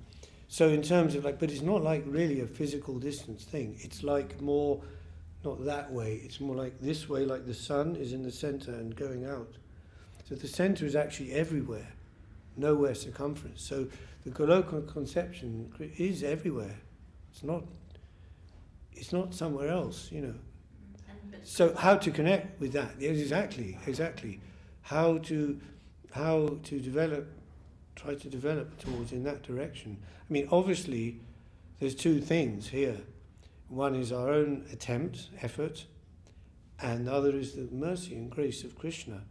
So in terms of but it's not like really a physical distance thing. It's like more, not that way, it's more like this way, like the sun is in the center and going out. So the center is actually everywhere, nowhere circumference. So the Goloka conception is everywhere. It's not somewhere else, So how to connect with that? Exactly. How to develop, try to develop towards in that direction. Obviously, there's 2 things here. One is our own attempt, effort, and the other is the mercy and grace of Krishna,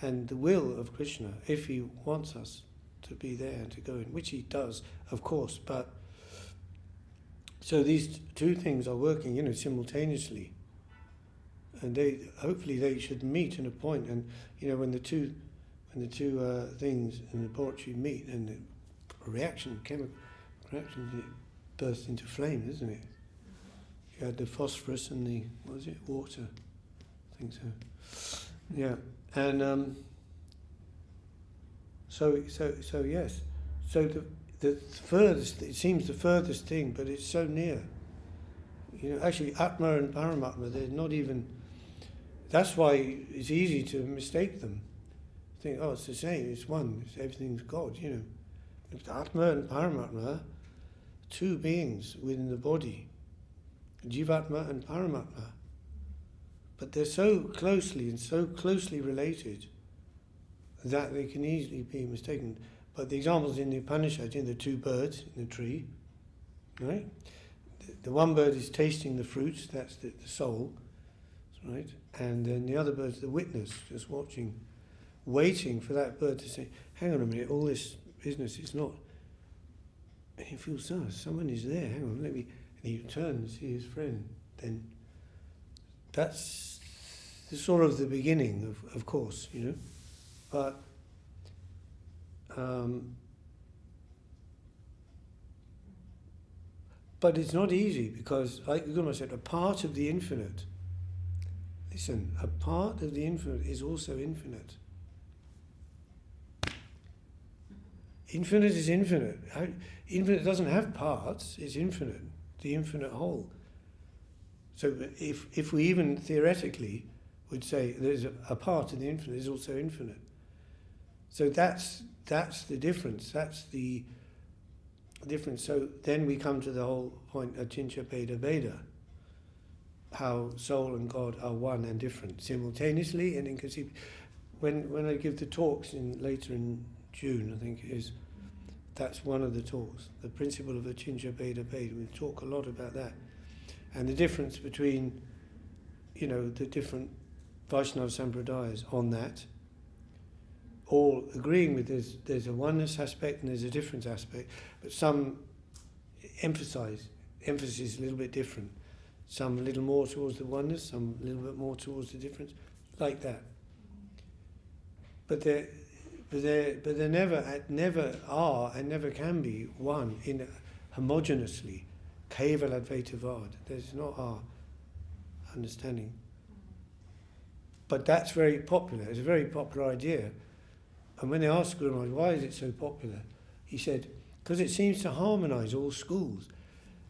and the will of Krishna, if he wants us to be there and to go in, which he does, of course, but So these two things are working, simultaneously, and hopefully they should meet in a point. And when the two things in the laboratory meet, and the chemical reaction, it bursts into flame, isn't it? You had the phosphorus and the water. I think so. Yeah, and so yes. So the furthest, it seems the furthest thing, but it's so near. Actually, Atma and Paramatma, they're not even. That's why it's easy to mistake them. Think, oh, it's the same. It's one. Everything's God. Atma and Paramatma, two beings within the body, Jivatma and Paramatma. But they're so closely related that they can easily be mistaken. But the examples in the Upanishads, the two birds in the tree, right? The one bird is tasting the fruits, that's the soul, right? And then the other bird's the witness, just watching, waiting for that bird to say, hang on a minute, all this business is not. And he feels, someone is there, hang on, let me. And he turns to see his friend. Then that's sort of the beginning, of course, But but it's not easy because, like Guru said, a part of the infinite. Listen, a part of the infinite is also infinite. Infinite is infinite. Infinite doesn't have parts, it's infinite, the infinite whole. So if we even theoretically would say there's a part of the infinite is also infinite. So that's the difference, that's the difference. So then we come to the whole point, Achincha Bheda Bheda, how soul and God are one and different, simultaneously and inconceivably. When I give the talks later in June, I think it is, that's one of the talks, the principle of Achincha Bheda Bheda. We talk a lot about that. And the difference between, the different Vaishnava Sampradayas on that, all agreeing with there's a oneness aspect and there's a difference aspect, but some emphasis a little bit different. Some a little more towards the oneness, some a little bit more towards the difference, like that. But they're never are and never can be one in homogeneously. Keval Advaitavad. There's not our understanding. But that's very popular. It's a very popular idea. And when they asked Guru Maharaj, why is it so popular? He said, because it seems to harmonise all schools.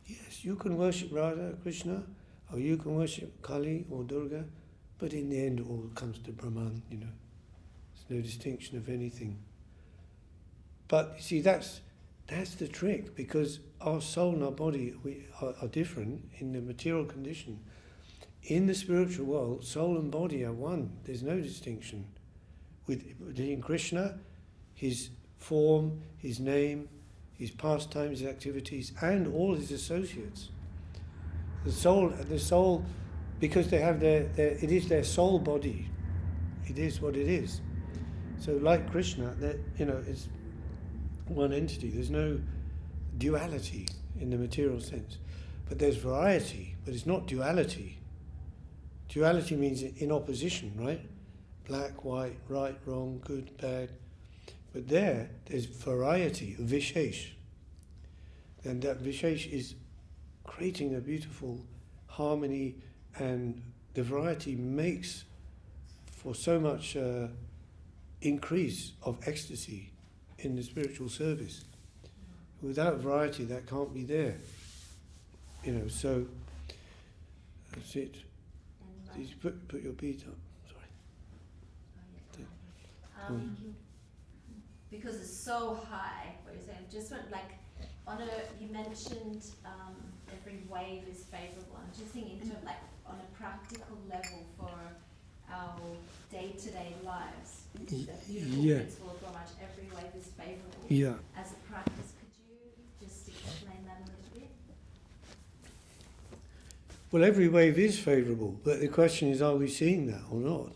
Yes, you can worship Radha, Krishna, or you can worship Kali or Durga, but in the end it all comes to Brahman, There's no distinction of anything. But you see, that's the trick, because our soul and our body are different in the material condition. In the spiritual world, soul and body are one. There's no distinction. Within Krishna, his form, his name, his pastimes, his activities, and all his associates. The soul, because they have it is their soul body. It is what it is. So like Krishna, it's one entity. There's no duality in the material sense. But there's variety, but it's not duality. Duality means in opposition, right? Black, white, right, wrong, good, bad. But there's variety, vishesh. And that vishesh is creating a beautiful harmony, and the variety makes for so much increase of ecstasy in the spiritual service. Without variety, that can't be there. So that's it. Please put your beat up. Because it's so high, what you're saying, just want, like, you mentioned every wave is favourable. I'm just thinking on a practical level for our day-to-day lives. The beautiful principle of how much every wave is favourable. Yeah. As a practice, could you just explain that a little bit? Well, every wave is favourable, but the question is, are we seeing that or not?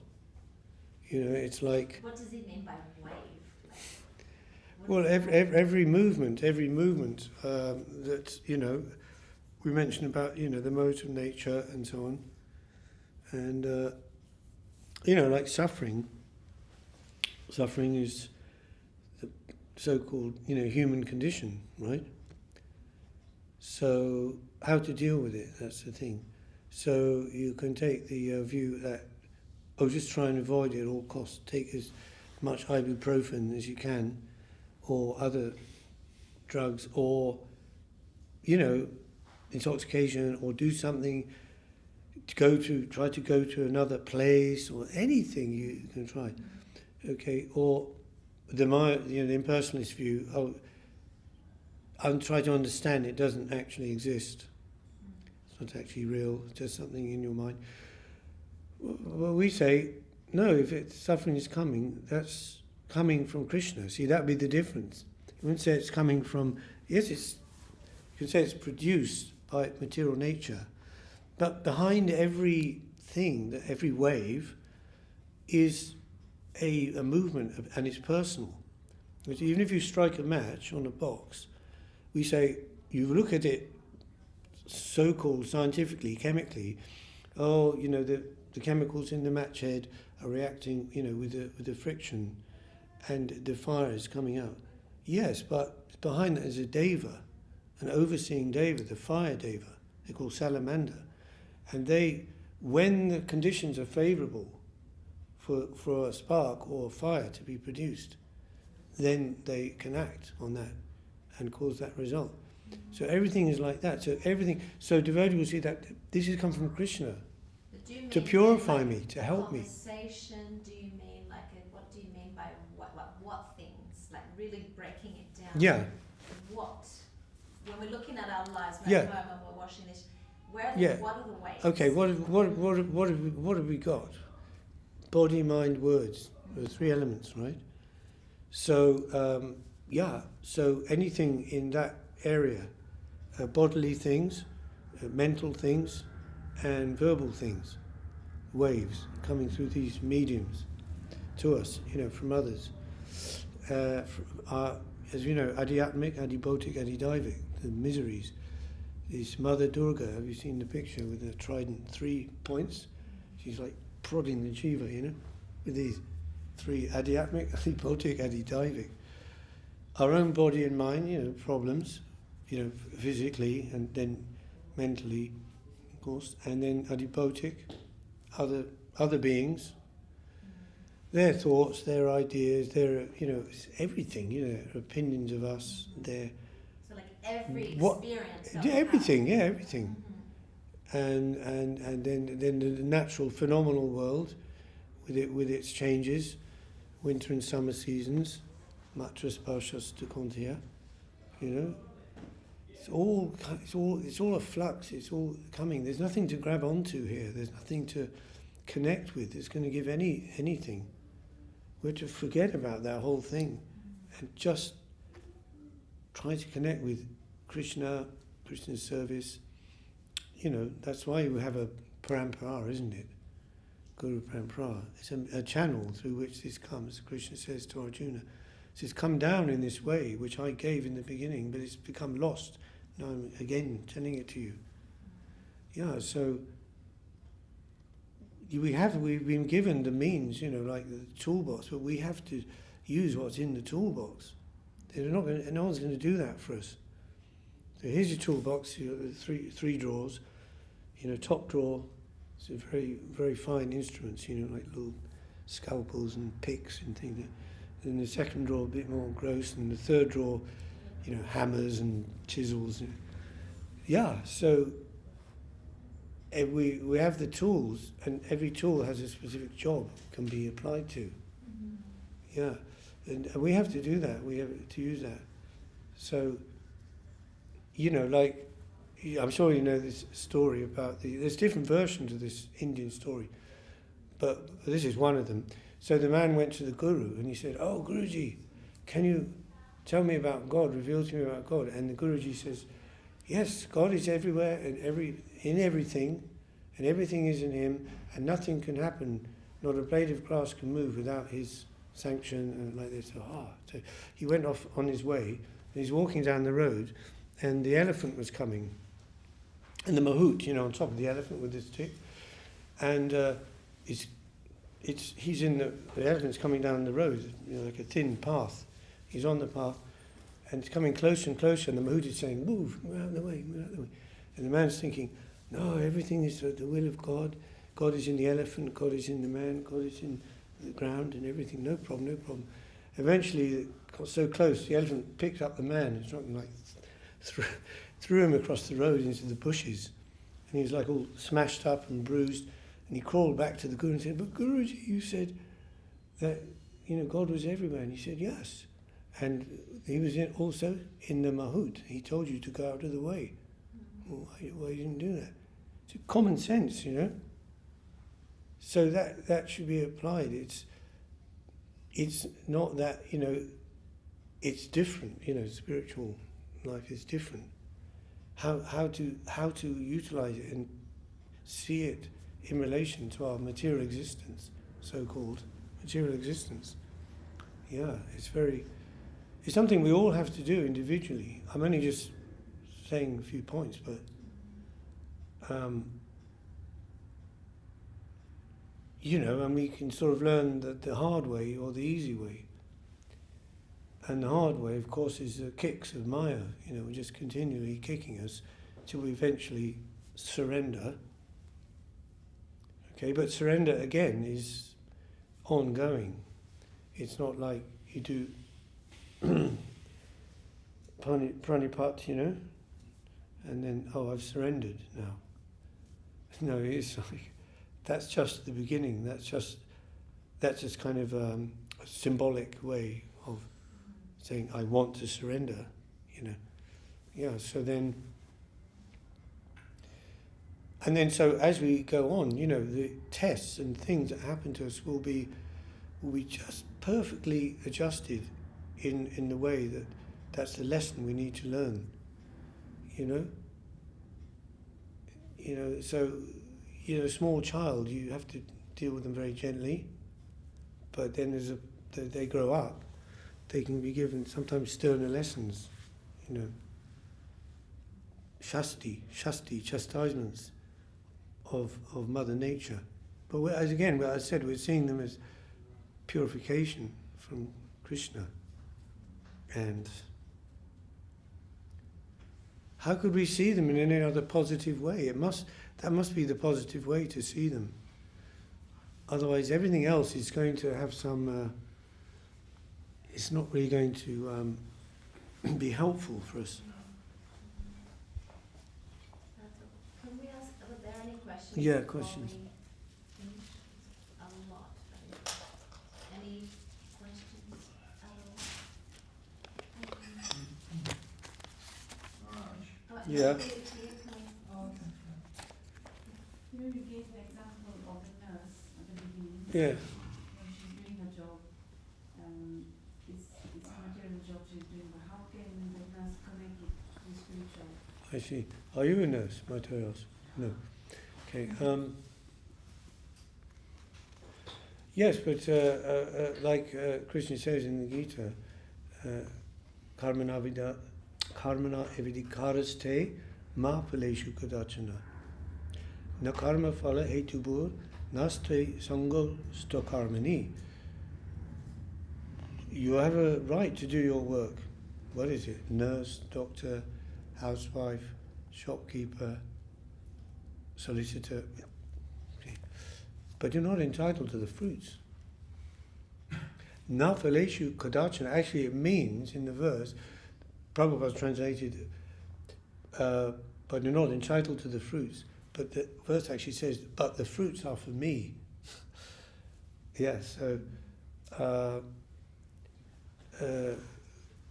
It's like... What does it mean by wave? Like, well, every movement that, we mentioned about, the modes of nature and so on. And, like suffering. Suffering is the so-called, human condition, right? So how to deal with it, that's the thing. So you can take the view that, just try and avoid it at all costs. Take as much ibuprofen as you can, or other drugs, or, intoxication, or do something try to go to another place, or anything you can try. Okay, or the impersonalist view, I'm trying to understand it doesn't actually exist. It's not actually real, it's just something in your mind. Well, we say, no, if suffering is coming, that's coming from Krishna. See, that would be the difference. You wouldn't say it's coming from, you can say it's produced by material nature, but behind everything, every wave, is a movement, and it's personal. Because even if you strike a match on a box, we say, you look at it so-called scientifically, chemically, the chemicals in the match head are reacting, with the friction, and the fire is coming out. Yes, but behind that is a deva, an overseeing deva, the fire deva, they're called salamander. And when the conditions are favourable for a spark or a fire to be produced, then they can act on that and cause that result. So everything is like that. So devotee will see that this has come from Krishna to purify me, to help me. Conversation, do you mean what do you mean by what things? Like really breaking it down? Yeah. What? When we're looking at our lives, Yeah. when we're washing this, what are the ways? Okay, what have we got? Body, mind, words. There are 3 elements, right? So, so anything in that area, bodily things, mental things, and verbal things, waves coming through these mediums to us, from others. As you know, adhyatmic, adhibautic, adhidaivic, the miseries. This Mother Durga, have you seen the picture with the trident, 3 points? She's like prodding the jiva, with these 3, adhyatmic, adhibautic, adhidaivic. Our own body and mind, problems, physically and then mentally, of course, and then adhibautic, other beings, their thoughts, their ideas, their, it's everything, their opinions of us, their... So like every experience. Everything, everything. And then the natural phenomenal world with its changes, winter and summer seasons, matras parshas to kontia, it's all a flux, it's all coming. There's nothing to grab onto here, there's nothing to connect with that's going to give anything. We're to forget about that whole thing and just try to connect with Krishna's service. That's why we have a parampara, isn't it? Guru parampara. It's a channel through which this comes. Krishna says to Arjuna, it says, come down in this way, which I gave in the beginning, but it's become lost. Now I'm again telling it to you. Yeah, so we've been given the means, like the toolbox, but we have to use what's in the toolbox. No one's going to do that for us. So here's your toolbox, three drawers. Top drawer, it's a very, very fine instruments, like little scalpels and picks and things. Then the second drawer a bit more gross, and the third drawer, hammers and chisels. Yeah, so we have the tools, and every tool has a specific job can be applied to. Mm-hmm. Yeah, and we have to do that. We have to use that. So, like, I'm sure you know this story about there's different versions of this Indian story, but this is one of them. So the man went to the Guru and he said, "Oh, Guruji, can you tell me about God, reveal to me about God?" And the Guruji says, "Yes, God is everywhere and in everything, and everything is in Him, and nothing can happen, not a blade of grass can move without His sanction," and like this. So he went off on his way, and he's walking down the road, and the elephant was coming. and the mahout, on top of the elephant with his stick, and he's in the elephant's coming down the road, like a thin path. He's on the path, and it's coming closer and closer, and the mahout is saying, "Move out of the way, move out of the way." And the man's thinking, "No, everything is the will of God. God is in the elephant, God is in the man, God is in the ground and everything. No problem, no problem." Eventually, it got so close, the elephant picked up the man and something like threw him across the road into the bushes. And he was like all smashed up and bruised. And he crawled back to the Guru and said, "But Guruji, you said that, God was everywhere." And he said, "Yes. And he was also in the mahout. He told you to go out of the way." Well, why you didn't do that? It's common sense, So that should be applied. It's not that, it's different, spiritual life is different. How to utilize it and see it in relation to our material existence, so-called material existence. Yeah, it's something we all have to do individually. I'm only just saying a few points, but and we can sort of learn the hard way or the easy way. And the hard way, of course, is the kicks of Maya, just continually kicking us till we eventually surrender. Okay, but surrender again is ongoing. It's not like you do pranipat, and then, I've surrendered now. No, it's like, that's just the beginning. That's just kind of a symbolic way of saying, I want to surrender, Yeah, so then, and then so as we go on, the tests and things that happen to us will be just perfectly adjusted in the way that's the lesson we need to learn, so, a small child, you have to deal with them very gently, but then they grow up, they can be given sometimes sterner lessons, shasti, chastisements of Mother Nature. But as I said, we're seeing them as purification from Krishna. And how could we see them in any other positive way? That must be the positive way to see them. Otherwise, everything else is going to have some. It's not really going to be helpful for us. Can we ask, are there any questions? Yeah, questions. A lot. Any questions at all? Yeah. You gave the example of the nurse at the beginning. Yeah. When she's doing her job, it's a material job she's doing, but how can the nurse connect it to spiritual? I see. Are you a nurse, Materials? No. Okay. Yes, but like Krishna says in the Gita, karmana evidikaraste ma paleshu kadachana. Na karma phala hetubur naste sango stokarmani. You have a right to do your work. What is it? Nurse, doctor, housewife, shopkeeper, solicitor. But you're not entitled to the fruits. Na phaleshu kadachana. Actually, it means in the verse, Prabhupada translated, but you're not entitled to the fruits. But the verse actually says, but the fruits are for me. Yes, so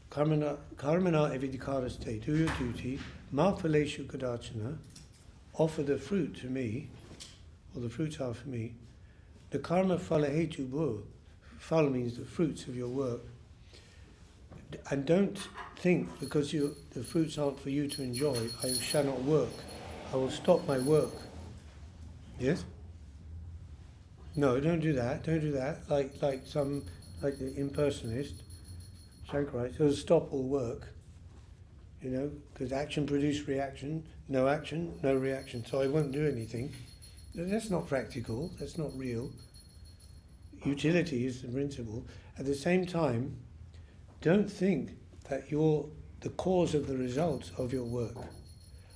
karmana evidikaraste, do your duty, ma phaleshu kadachana, offer the fruit to me, or the fruits are for me. The karma phala hetu bhu, phala means the fruits of your work. And don't think because the fruits aren't for you to enjoy, I shall not work. I will stop my work. Yes? No, don't do that. Don't do that. Like the impersonalist, Shankarite, he'll stop all work. you know, because action produces reaction, no reaction, so I won't do anything. That's not practical, that's not real. Utility is the principle. At the same time, don't think that you're the cause of the results of your work.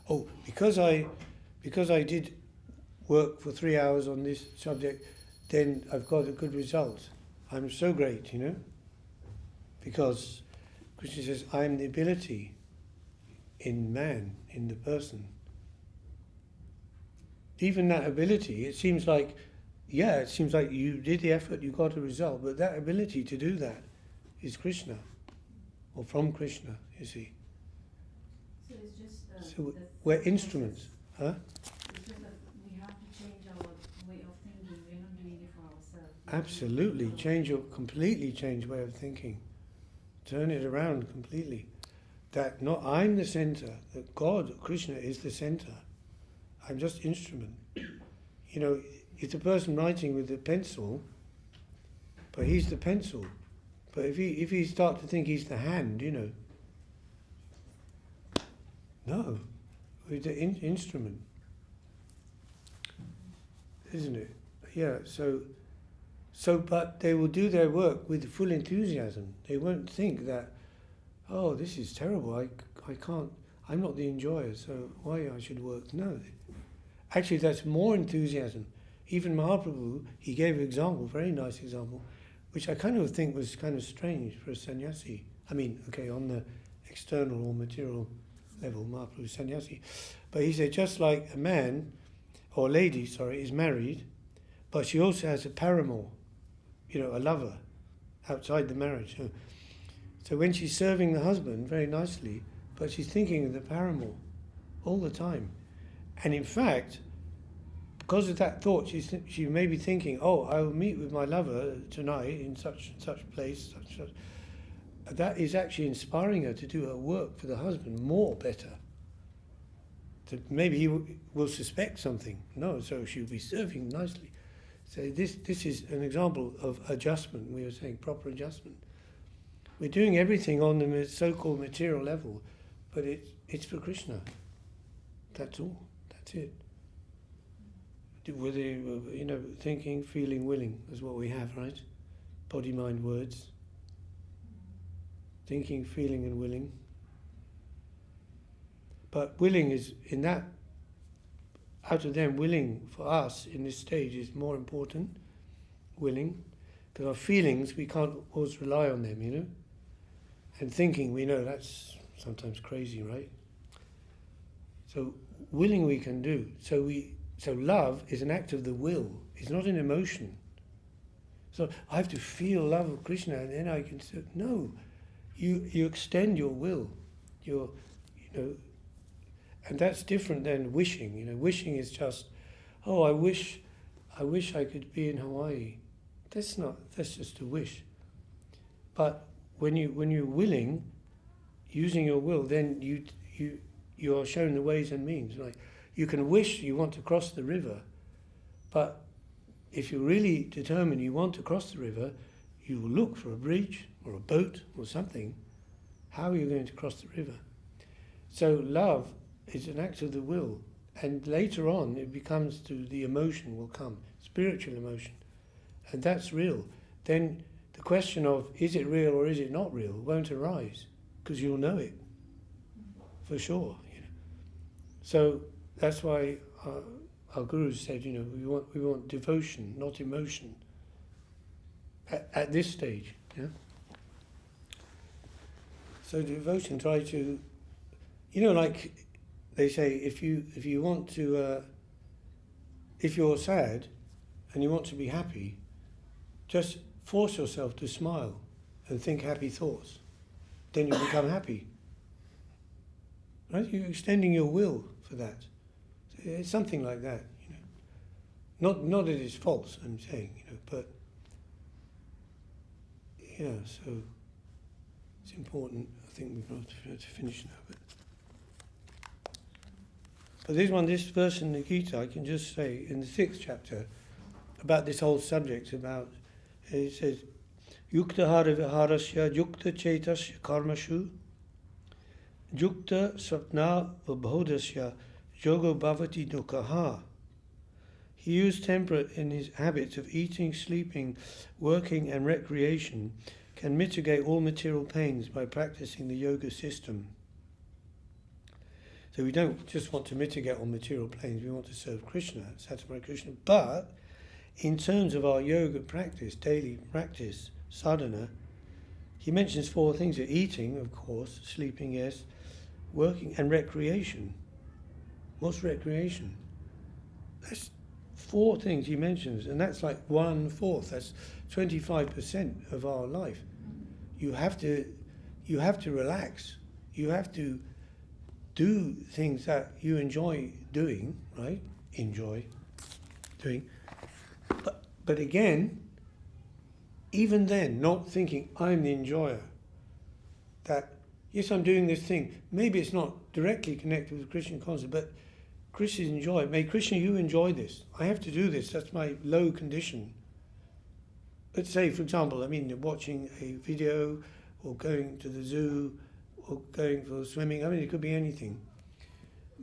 Oh, because I did work for 3 hours on this subject, then I've got a good result. I'm so great, you know? Because Krishna says, I am the ability in man, in the person. Even that ability, it seems like you did the effort, you got a result, but that ability to do that is Krishna, or from Krishna, you see. So it's just So we're instruments, huh? It's just that we have to change our way of thinking. We're not doing it for ourselves. Absolutely, completely change way of thinking. Turn it around completely. That not I'm the center, that God, Krishna, is the center. I'm just instrument. You know, it's a person writing with a pencil, but he's the pencil. But if he starts to think he's the hand, you know, no, we're the instrument, isn't it? Yeah. So, but they will do their work with full enthusiasm. They won't think that, oh, this is terrible. I can't. I'm not the enjoyer, so why I should work? No. Actually, that's more enthusiasm. Even Mahaprabhu, he gave an example, very nice example, which I kind of think was kind of strange for a sannyasi. I mean, okay, on the external or material level, Mahaprabhu is sannyasi. But he said, just like a man, or lady, sorry, is married, but she also has a paramour, you know, a lover, outside the marriage. So when she's serving the husband very nicely, but she's thinking of the paramour all the time. And in fact, because of that thought, she may be thinking, oh, I will meet with my lover tonight in such place, such. That is actually inspiring her to do her work for the husband more better. Maybe he will suspect something. No, so she'll be serving nicely. So this is an example of adjustment. We were saying proper adjustment. We're doing everything on the so-called material level, but it's for Krishna. That's all. That's it. With the, you know, thinking, feeling, willing is what we have, right? Body, mind, words. Thinking, feeling, and willing. But willing is, in that, out of them, willing for us in this stage is more important. Willing. Because our feelings, we can't always rely on them, you know? And thinking, we know that's sometimes crazy, right? So willing we can do. So love is an act of the will. It's not an emotion. So I have to feel love of Krishna and then I can say, no. You extend your will. You know, and that's different than wishing. You know, wishing is just, oh, I wish I could be in Hawaii. That's just a wish. But when you're willing, using your will, then you are shown the ways and means. Like you can wish you want to cross the river, but if you're really determined you want to cross the river, you will look for a bridge or a boat or something. How are you going to cross the river? So love is an act of the will, and later on it becomes to the emotion will come, spiritual emotion, and that's real. Then the question of is it real or is it not real won't arise, because you'll know it for sure. You know. So that's why our guru said, you know, we want devotion, not emotion. At this stage, yeah. So devotion, try to, you know, like they say, if you want to, if you're sad and you want to be happy, just force yourself to smile and think happy thoughts. Then you become happy. Right? You're extending your will for that. So it's something like that, you know. Not that it's false, I'm saying, you know, but yeah, so it's important. I think we've got to finish now. But this verse in the Gita, I can just say, in the 6th chapter, about this whole subject, about, it says, Yukta hara viharasya, yukta chetasya karmashu, Jukta Sapna Vabhodasya Yogo Bhavati Dukaha. He who is temperate in his habits of eating, sleeping, working and recreation can mitigate all material pains by practicing the yoga system. So we don't just want to mitigate all material pains, we want to serve Krishna, Satamara Krishna. But in terms of our yoga practice, daily practice, sadhana, he mentions 4 things: eating, of course, sleeping, yes, working and recreation. What's recreation? That's 4 things he mentions, and that's like 1/4. That's 25% of our life. You have to relax. You have to do things that you enjoy doing, right? Enjoy doing. But again, even then, not thinking I'm the enjoyer. That yes, I'm doing this thing. Maybe it's not directly connected with the Christian concept, but Krishna enjoy. May Krishna, you enjoy this. I have to do this. That's my low condition. Let's say, for example, watching a video, or going to the zoo, or going for swimming. It could be anything.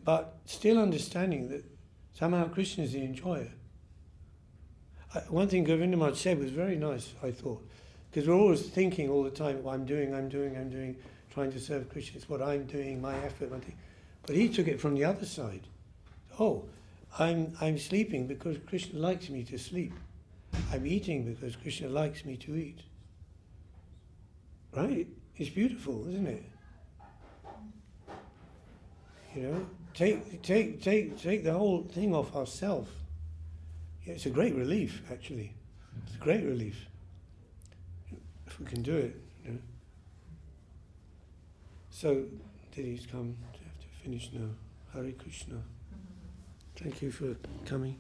But still understanding that somehow Krishna is the enjoyer. One thing Govinda Maharaj said was very nice, I thought, because we're always thinking all the time, well, I'm doing, trying to serve Krishna. It's what I'm doing, my effort, my thing. But he took it from the other side. Oh, I'm sleeping because Krishna likes me to sleep. I'm eating because Krishna likes me to eat. Right? It's beautiful, isn't it? Take the whole thing off ourselves. Yeah, it's a great relief, actually. It's a great relief. If we can do it, So, Diddy's come to have to finish now. Hare Krishna. Thank you for coming.